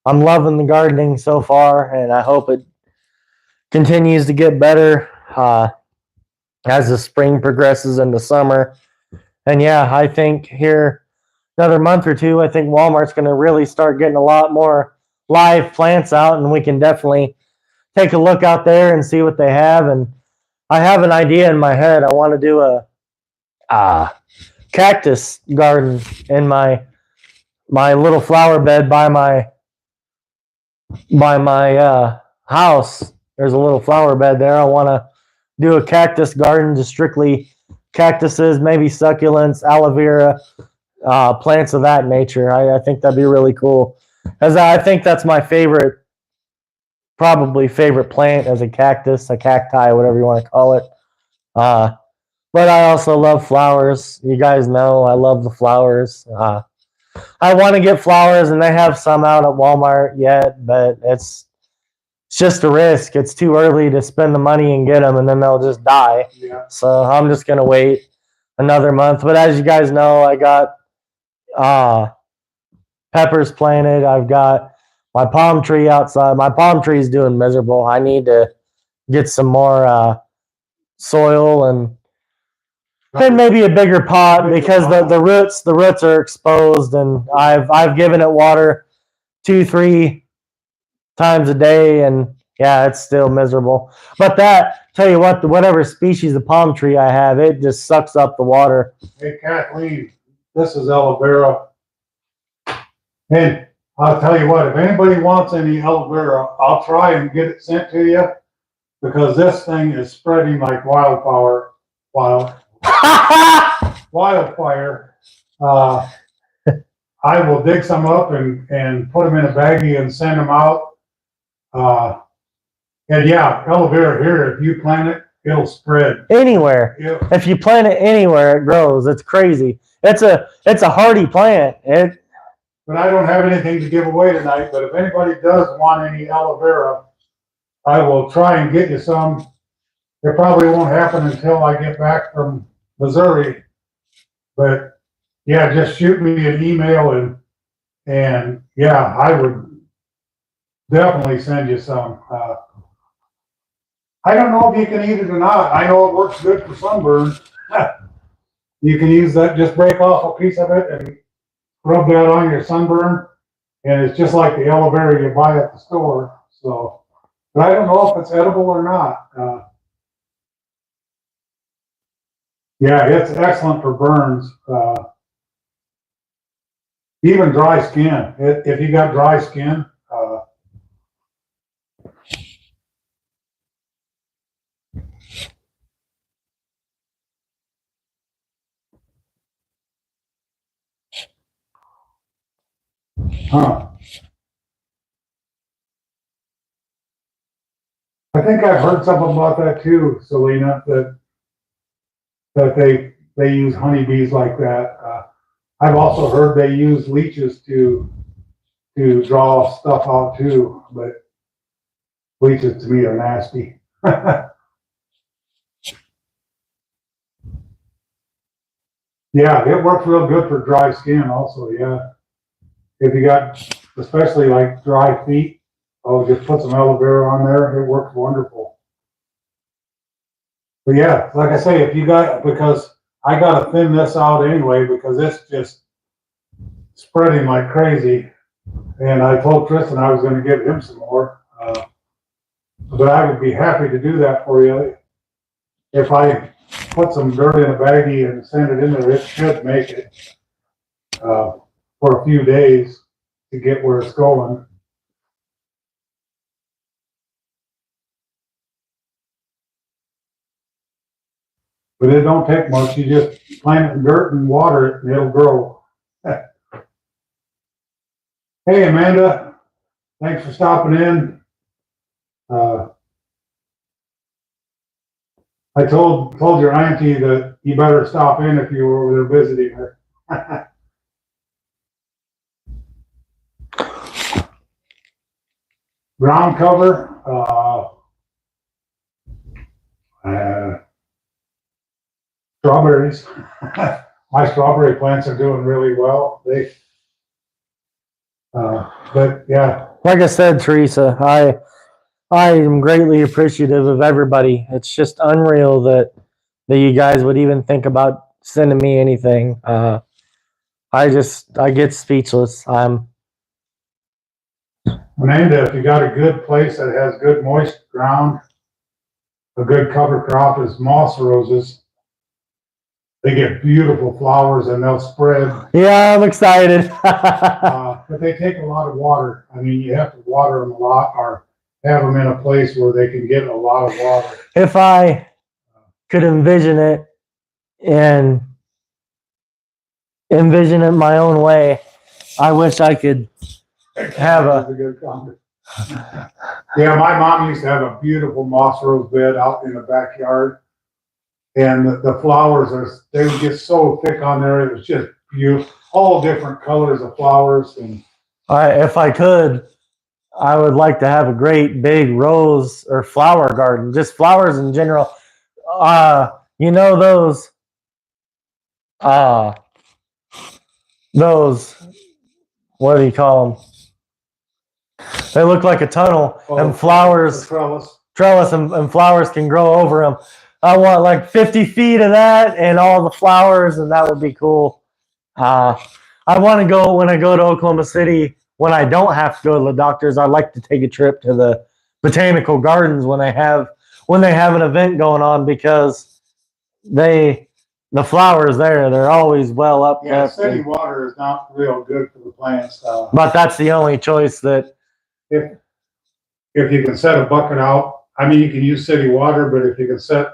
Speaker 2: I'm loving the gardening so far, and I hope it continues to get better as the spring progresses into summer. And yeah, I think here another month or two, I think Walmart's going to really start getting a lot more live plants out, and we can definitely take a look out there and see what they have. And I have an idea in my head. I want to do a cactus garden in my little flower bed by my house. There's a little flower bed there. I want to do a cactus garden, just strictly cactuses, maybe succulents, aloe vera, plants of that nature. I think that'd be really cool, as I think that's my probably favorite plant as a cactus, a cacti, whatever you want to call it. But I also love flowers. You guys know I love the flowers. I want to get flowers, and they have some out at Walmart yet, but it's just a risk. It's too early to spend the money and get them, and then they'll just die.
Speaker 1: Yeah.
Speaker 2: So I'm just going to wait another month. But as you guys know, I got peppers planted. I've got my palm tree outside. My palm tree is doing miserable. I need to get some more soil and maybe a bigger pot, because the roots are exposed, and I've given it water 2-3 times a day, and yeah, it's still miserable. But tell you what, whatever species of palm tree I have, it just sucks up the water.
Speaker 1: Hey, Kathleen, this is aloe vera. And I'll tell you what, if anybody wants any aloe vera, I'll try and get it sent to you, because this thing is spreading like wildfire. I will dig some up and put them in a baggie and send them out. And yeah, aloe vera here, if you plant it, it'll spread.
Speaker 2: Anywhere. If you plant it anywhere, it grows. It's crazy. It's a hardy plant.
Speaker 1: But I don't have anything to give away tonight, but if anybody does want any aloe vera, I will try and get you some. It probably won't happen until I get back from Missouri. But yeah, just shoot me an email and yeah, I would definitely send you some. I don't know if you can eat it or not. I know it works good for sunburn. You can use that, just break off a piece of it and rub that on your sunburn. And it's just like the aloe vera you buy at the store. So, but I don't know if it's edible or not. Yeah, it's excellent for burns. Even dry skin. If you got dry skin, I think I've heard something about that too, Selena, that they use honeybees like that. I've also heard they use leeches to draw stuff out too, but leeches to me are nasty. Yeah, it works real good for dry skin also, yeah. If you got, especially like dry feet, oh, just put some aloe vera on there, it works wonderful. But yeah, like I say, if you got, because I gotta thin this out anyway, because it's just spreading like crazy. And I told Tristan I was gonna give him some more. But I would be happy to do that for you. If I put some dirt in a baggie and send it in there, it should make it for a few days to get where it's going. But it don't take much. You just plant it in dirt and water it and it'll grow. Hey, Amanda, thanks for stopping in. I told your auntie that you better stop in if you were over there visiting her. Ground cover, strawberries. My strawberry plants are doing really well. But yeah.
Speaker 2: Like I said, Teresa, I am greatly appreciative of everybody. It's just unreal that you guys would even think about sending me anything. I get speechless.
Speaker 1: Amanda, if you got a good place that has good moist ground, a good cover crop is moss roses. They get beautiful flowers and they'll spread.
Speaker 2: Yeah, I'm excited.
Speaker 1: But they take a lot of water. I mean, you have to water them a lot or have them in a place where they can get a lot of water.
Speaker 2: If I could envision it and envision it my own way, I wish I could have a
Speaker 1: good comment. Yeah, my mom used to have a beautiful moss rose bed out in the backyard. And the flowers they would get so thick on there. It was just beautiful, all different colors of flowers. And
Speaker 2: if I could, I would like to have a great big rose or flower garden, just flowers in general. You know those, what do you call them? They look like a tunnel, and flowers, trellis, and flowers can grow over them. I want like 50 feet of that and all the flowers, and that would be cool. I want to go, when I go to Oklahoma City, when I don't have to go to the doctors, I'd like to take a trip to the botanical gardens when they have an event going on, because the flowers there, they're always well up.
Speaker 1: Yeah, city water is not real good for the plants.
Speaker 2: But that's the only choice that
Speaker 1: if you can set a bucket out, I mean, you can use city water, but if you can set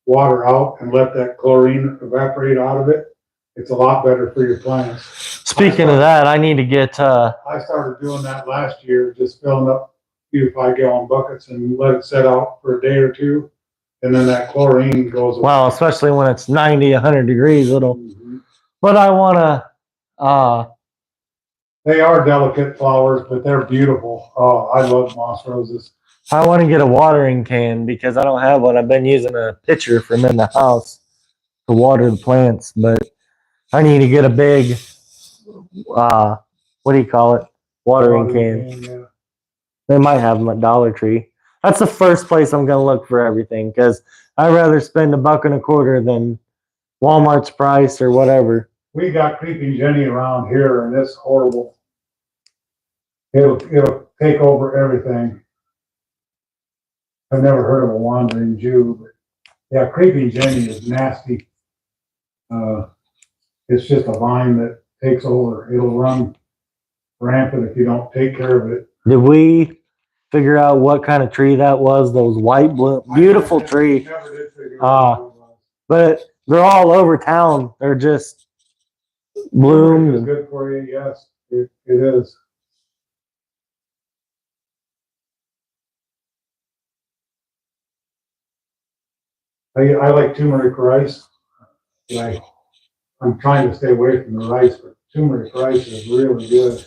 Speaker 1: water out and let that chlorine evaporate out of it, it's a lot better for your plants.
Speaker 2: Speaking of that, I need to get
Speaker 1: I started doing that last year, just filling up few 5-gallon buckets and let it set out for a day or two. And then that chlorine goes away.
Speaker 2: Well, especially when it's 90, 100 degrees, it'll.
Speaker 1: Mhm.
Speaker 2: But I want to.
Speaker 1: They are delicate flowers, but they're beautiful. Oh, I love moss roses.
Speaker 2: I want to get a watering can because I don't have one. I've been using a pitcher from in the house to water the plants, but I need to get a big, what do you call it? Watering can.
Speaker 1: Yeah.
Speaker 2: They might have them at Dollar Tree. That's the first place I'm going to look for everything because I'd rather spend $1.25 than Walmart's price or whatever.
Speaker 1: We got creeping Jenny around here, and it's horrible. It'll take over everything. I've never heard of a wandering Jew, but yeah, creeping Jenny is nasty. It's just a vine that takes over. It'll run rampant if you don't take care of it.
Speaker 2: Did we figure out what kind of tree that was? Those white bloom, beautiful tree.
Speaker 1: Never did figure out what it was.
Speaker 2: But they're all over town. They're just
Speaker 1: Turmeric
Speaker 2: bloomed.
Speaker 1: is good for you, yes, it is. I like turmeric rice. I'm trying to stay away from the rice, but turmeric rice is really good.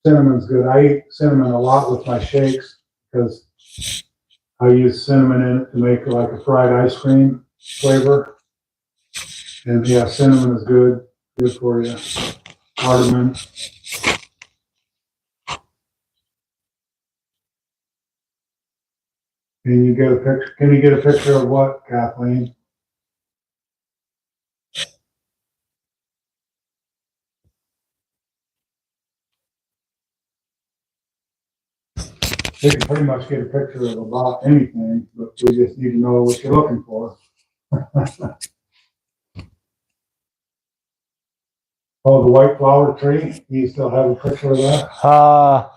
Speaker 1: Cinnamon's good. I eat cinnamon a lot with my shakes because I use cinnamon in it to make like a fried ice cream flavor. And yeah, cinnamon is good for you. Cardamom. Can you get a picture? Can you get a picture of what, Kathleen? We can pretty much get a picture of about anything, but we just need to know what you're looking for. Oh, the white flower tree. Do you still have a picture of that?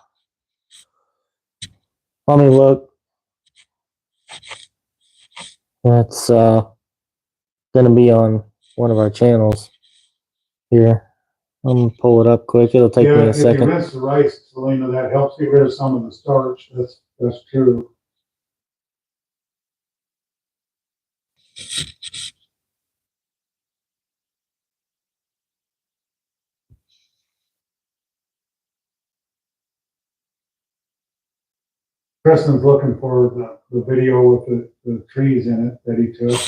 Speaker 2: Let me look. That's gonna be on one of our channels here. I'm gonna pull it up quick. It'll take me a
Speaker 1: If you
Speaker 2: second.
Speaker 1: rinse the rice, Selena, that helps get rid of some of the starch. That's true. Kristen's looking for the video with the trees in it that he took.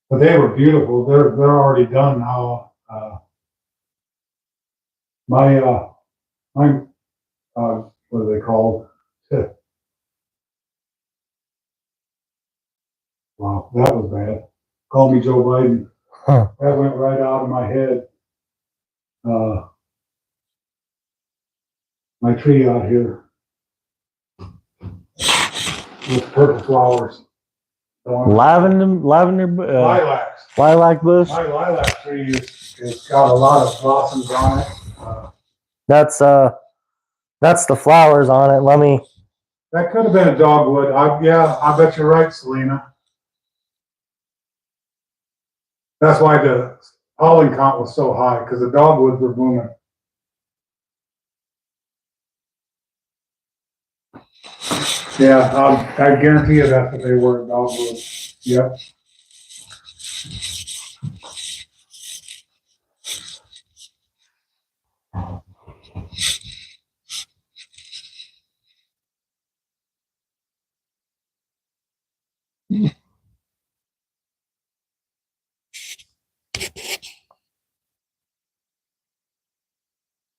Speaker 1: But they were beautiful. They're already done now. My what are they called? Wow, that was bad. Call me Joe Biden.
Speaker 2: Huh.
Speaker 1: That went right out of my head. My tree out here with purple flowers.
Speaker 2: Lavender, lilac bush.
Speaker 1: My lilac tree has got a lot of blossoms on it.
Speaker 2: That's the flowers on it. Let me.
Speaker 1: That could have been a dogwood. I bet you're right, Selena. That's why the pollen count was so high, because the dogwoods were booming. Yeah, I guarantee you that's what they were, dogwoods. Yep.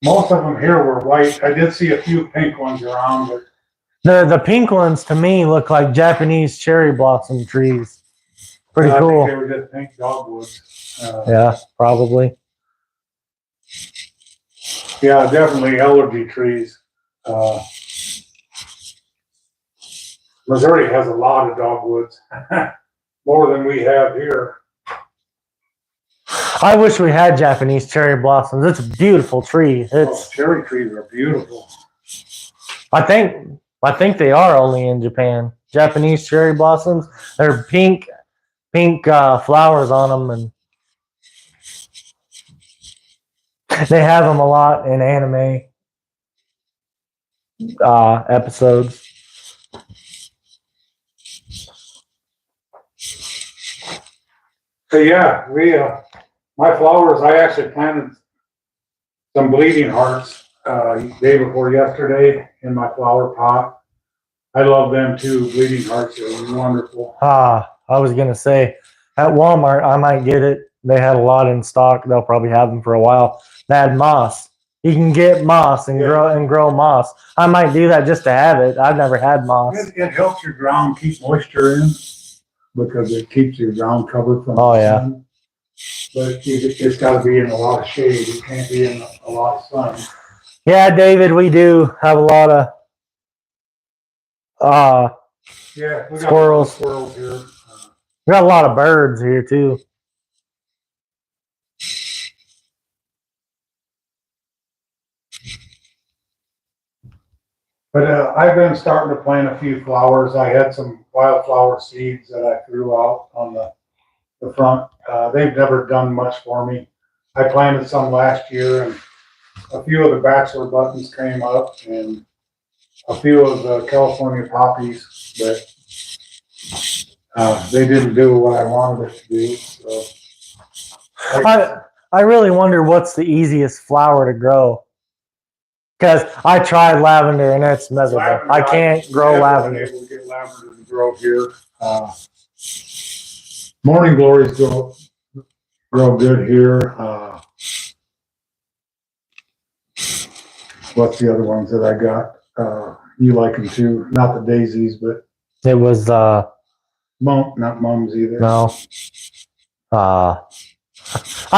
Speaker 1: Most of them here were white. I did see a few pink ones around, but
Speaker 2: The pink ones to me look like Japanese cherry blossom trees. Pretty
Speaker 1: I
Speaker 2: cool.
Speaker 1: think they were just pink dogwoods.
Speaker 2: Yeah, probably.
Speaker 1: Yeah, definitely allergy trees. Missouri has a lot of dogwoods, more than we have here.
Speaker 2: I wish we had Japanese cherry blossoms. It's a beautiful tree.
Speaker 1: Cherry trees are beautiful.
Speaker 2: I think they are only in Japan. Japanese cherry blossoms. They're pink flowers on them, and They have them a lot in anime episodes.
Speaker 1: So yeah, my flowers, I actually planted some bleeding hearts day before yesterday in my flower pot. I love them too. Bleeding hearts are wonderful.
Speaker 2: I was gonna say at Walmart I might get it. They had a lot in stock. They'll probably have them for a while. They had moss. You can get moss and grow moss. I might do that just to have it. I've never had moss.
Speaker 1: It helps your ground keep moisture in because it keeps your ground covered from
Speaker 2: Oh,
Speaker 1: the
Speaker 2: yeah.
Speaker 1: sun. But it's got to be in a lot of shade. It can't be in a lot of sun.
Speaker 2: Yeah, David, we do have a lot of
Speaker 1: We got
Speaker 2: squirrels.
Speaker 1: Squirrels here.
Speaker 2: We got a lot of birds here too.
Speaker 1: But I've been starting to plant a few flowers. I had some wildflower seeds that I threw out on the front. They've never done much for me. I planted some last year, and a few of the bachelor buttons came up, and a few of the California poppies, but they didn't do what I wanted it to do. So
Speaker 2: I really wonder what's the easiest flower to grow. Because I tried lavender and it's miserable.
Speaker 1: lavender,
Speaker 2: I can't grow lavender.
Speaker 1: Able to get lavender to grow here. Morning glories grow good here. What's the other ones that I got? You like them too? Not the daisies, but
Speaker 2: It was
Speaker 1: not mums either.
Speaker 2: no. I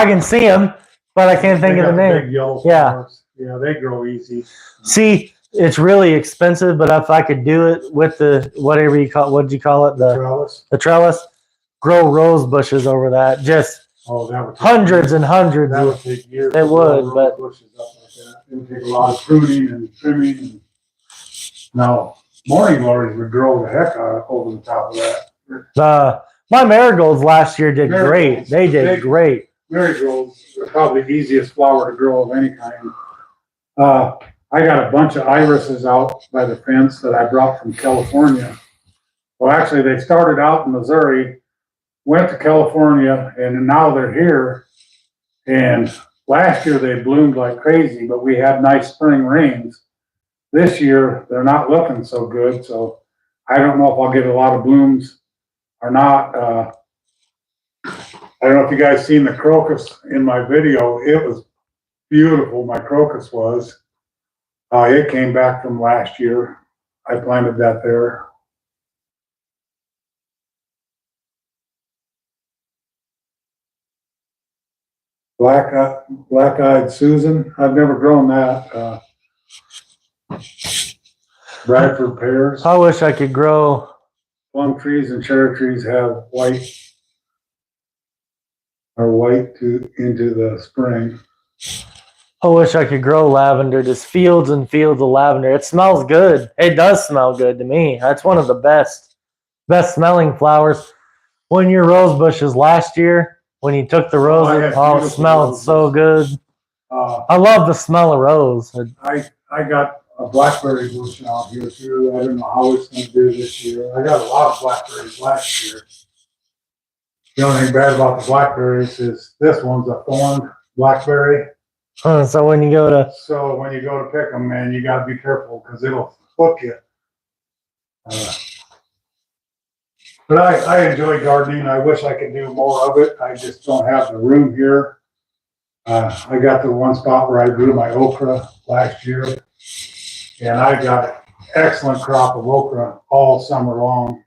Speaker 2: can see them, but I can't think of the name.
Speaker 1: Big yellow
Speaker 2: Yeah.
Speaker 1: flowers. Yeah, they grow easy.
Speaker 2: See, it's really expensive, but if I could do it with the whatever you call, what'd you call it?
Speaker 1: Trellis.
Speaker 2: The trellis, grow rose bushes over that. Just
Speaker 1: that would take
Speaker 2: hundreds and hundreds.
Speaker 1: That would take years.
Speaker 2: It would, but
Speaker 1: bushes up like that. It would take a lot of pruning and trimming. And now, morning glories would grow the heck out over the top of that.
Speaker 2: My marigolds last year did great. They did great.
Speaker 1: Marigolds are probably the easiest flower to grow of any kind. I got a bunch of irises out by the fence that I brought from California. Well, actually, they started out in Missouri, went to California, and now they're here. And last year they bloomed like crazy, but we had nice spring rains. This year, they're not looking so good, so I don't know if I'll get a lot of blooms or not. I don't know if you guys seen the crocus in my video. It was beautiful. My crocus was. It came back from last year. I planted that there. Black-eyed Susan. I've never grown that. Bradford pears.
Speaker 2: I wish I could grow.
Speaker 1: Plum trees and cherry trees have white into the spring.
Speaker 2: I wish I could grow lavender. Just fields and fields of lavender. It smells good. It does smell good to me. That's one of the best smelling flowers. One of your rose bushes last year, when you took the rose, it smelled roses. So good. I love the smell of rose.
Speaker 1: I got a blackberry bush out here too. I don't know how it's going to do this year. I got a lot of blackberries last year. The only thing bad about the blackberries is this one's a thorn blackberry.
Speaker 2: So when you go
Speaker 1: to pick them, man, you got to be careful because it'll hook you. But I enjoy gardening. I wish I could do more of it. I just don't have the room here. I got the one spot where I grew my okra last year, and I got an excellent crop of okra all summer long.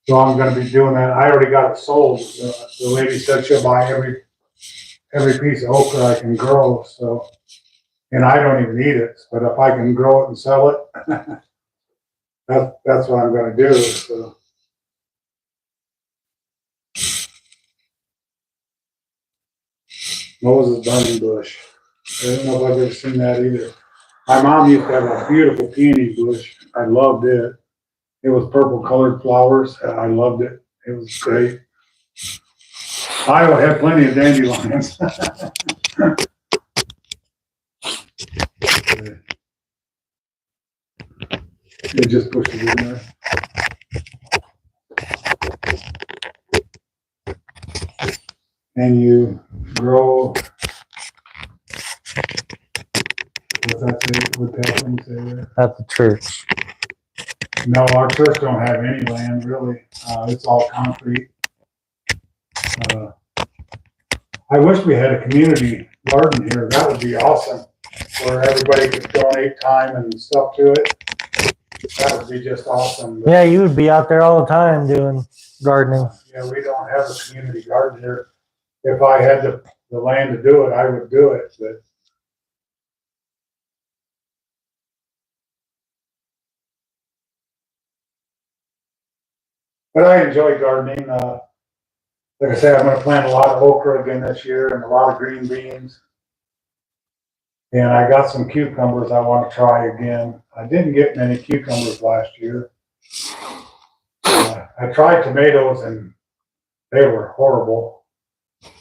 Speaker 1: So I'm going to be doing that. I already got it sold. The lady said she'll buy every piece of okra I can grow. So, and I don't even eat it, but if I can grow it and sell it, that's what I'm going to do. So. Moses burning bush. I don't know if I've ever seen that either. My mom used to have a beautiful peony bush. I loved it. It was purple colored flowers. I loved it. It was great. Iowa had plenty of dandelions. It just pushes it in there. And you grow, what's that say, what that thing say there?
Speaker 2: At the church.
Speaker 1: No, our church don't have any land really. It's all concrete. I wish we had a community garden here. That would be awesome. Where everybody could donate time and stuff to it. That would be just awesome. But,
Speaker 2: Yeah, you would be out there all the time doing gardening.
Speaker 1: yeah, we don't have a community garden here. If I had the land to do it, I would do it. But I enjoy gardening. Like I said, I'm going to plant a lot of okra again this year and a lot of green beans. And I got some cucumbers I want to try again. I didn't get many cucumbers last year. I tried tomatoes and they were horrible.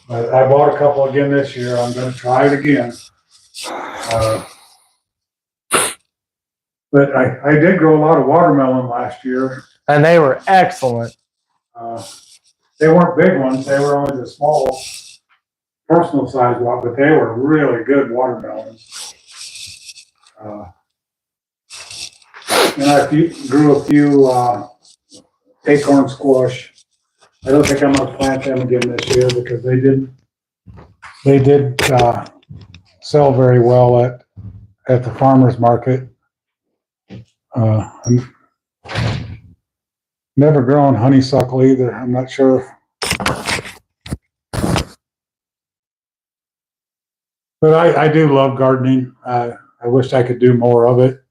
Speaker 1: But I bought a couple again this year. I'm going to try it again. But I did grow a lot of watermelon last year.
Speaker 2: And they were excellent.
Speaker 1: They weren't big ones. They were only the small personal size one, but they were really good watermelons. And I grew a few acorn squash. I don't think I'm going to plant them again this year because they did sell very well at the farmer's market. I'm never grown honeysuckle either. I'm not sure. But I do love gardening. I wish I could do more of it.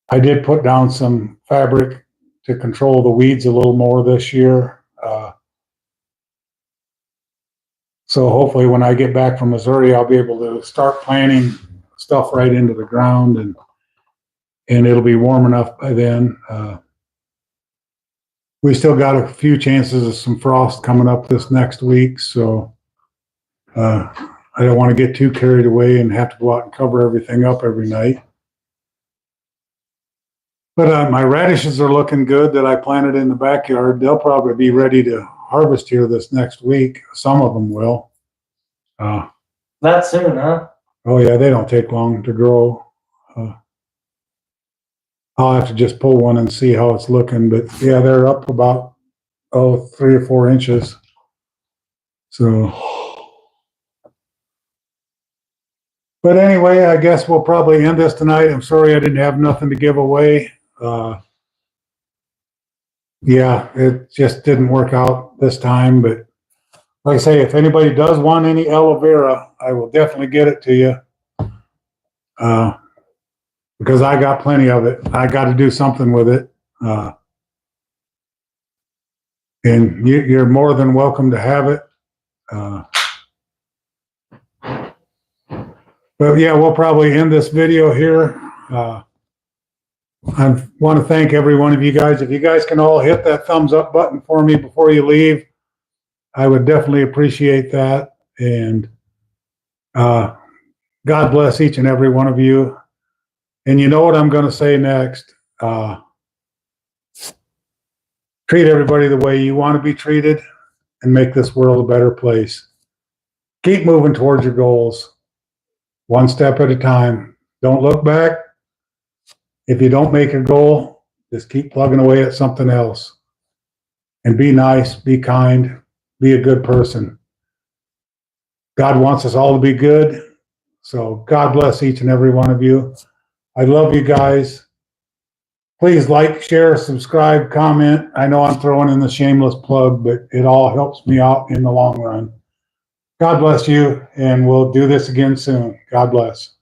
Speaker 1: I did put down some fabric to control the weeds a little more this year. So hopefully when I get back from Missouri, I'll be able to start planting stuff right into the ground and it'll be warm enough by then. We still got a few chances of some frost coming up this next week, so I don't want to get too carried away and have to go out and cover everything up every night. But my radishes are looking good that I planted in the backyard. They'll probably be ready to harvest here this next week. Some of them will.
Speaker 2: That soon, huh?
Speaker 1: Oh yeah, they don't take long to grow. I'll have to just pull one and see how it's looking. But yeah, they're up about 3 or 4 inches. So, but anyway, I guess we'll probably end this tonight. I'm sorry I didn't have nothing to give away. Yeah, it just didn't work out this time. But like I say, if anybody does want any aloe vera, I will definitely get it to you. Because I got plenty of it. I got to do something with it. And you're more than welcome to have it. But yeah, we'll probably end this video here. I want to thank every one of you guys. If you guys can all hit that thumbs up button for me before you leave, I would definitely appreciate that. And God bless each and every one of you. And you know what I'm going to say next. Treat everybody the way you want to be treated and make this world a better place. Keep moving towards your goals, one step at a time. Don't look back. If you don't make a goal, just keep plugging away at something else. And be nice, be kind, be a good person. God wants us all to be good. So God bless each and every one of you. I love you guys. Please like, share, subscribe, comment. I know I'm throwing in the shameless plug, but it all helps me out in the long run. God bless you, and we'll do this again soon. God bless.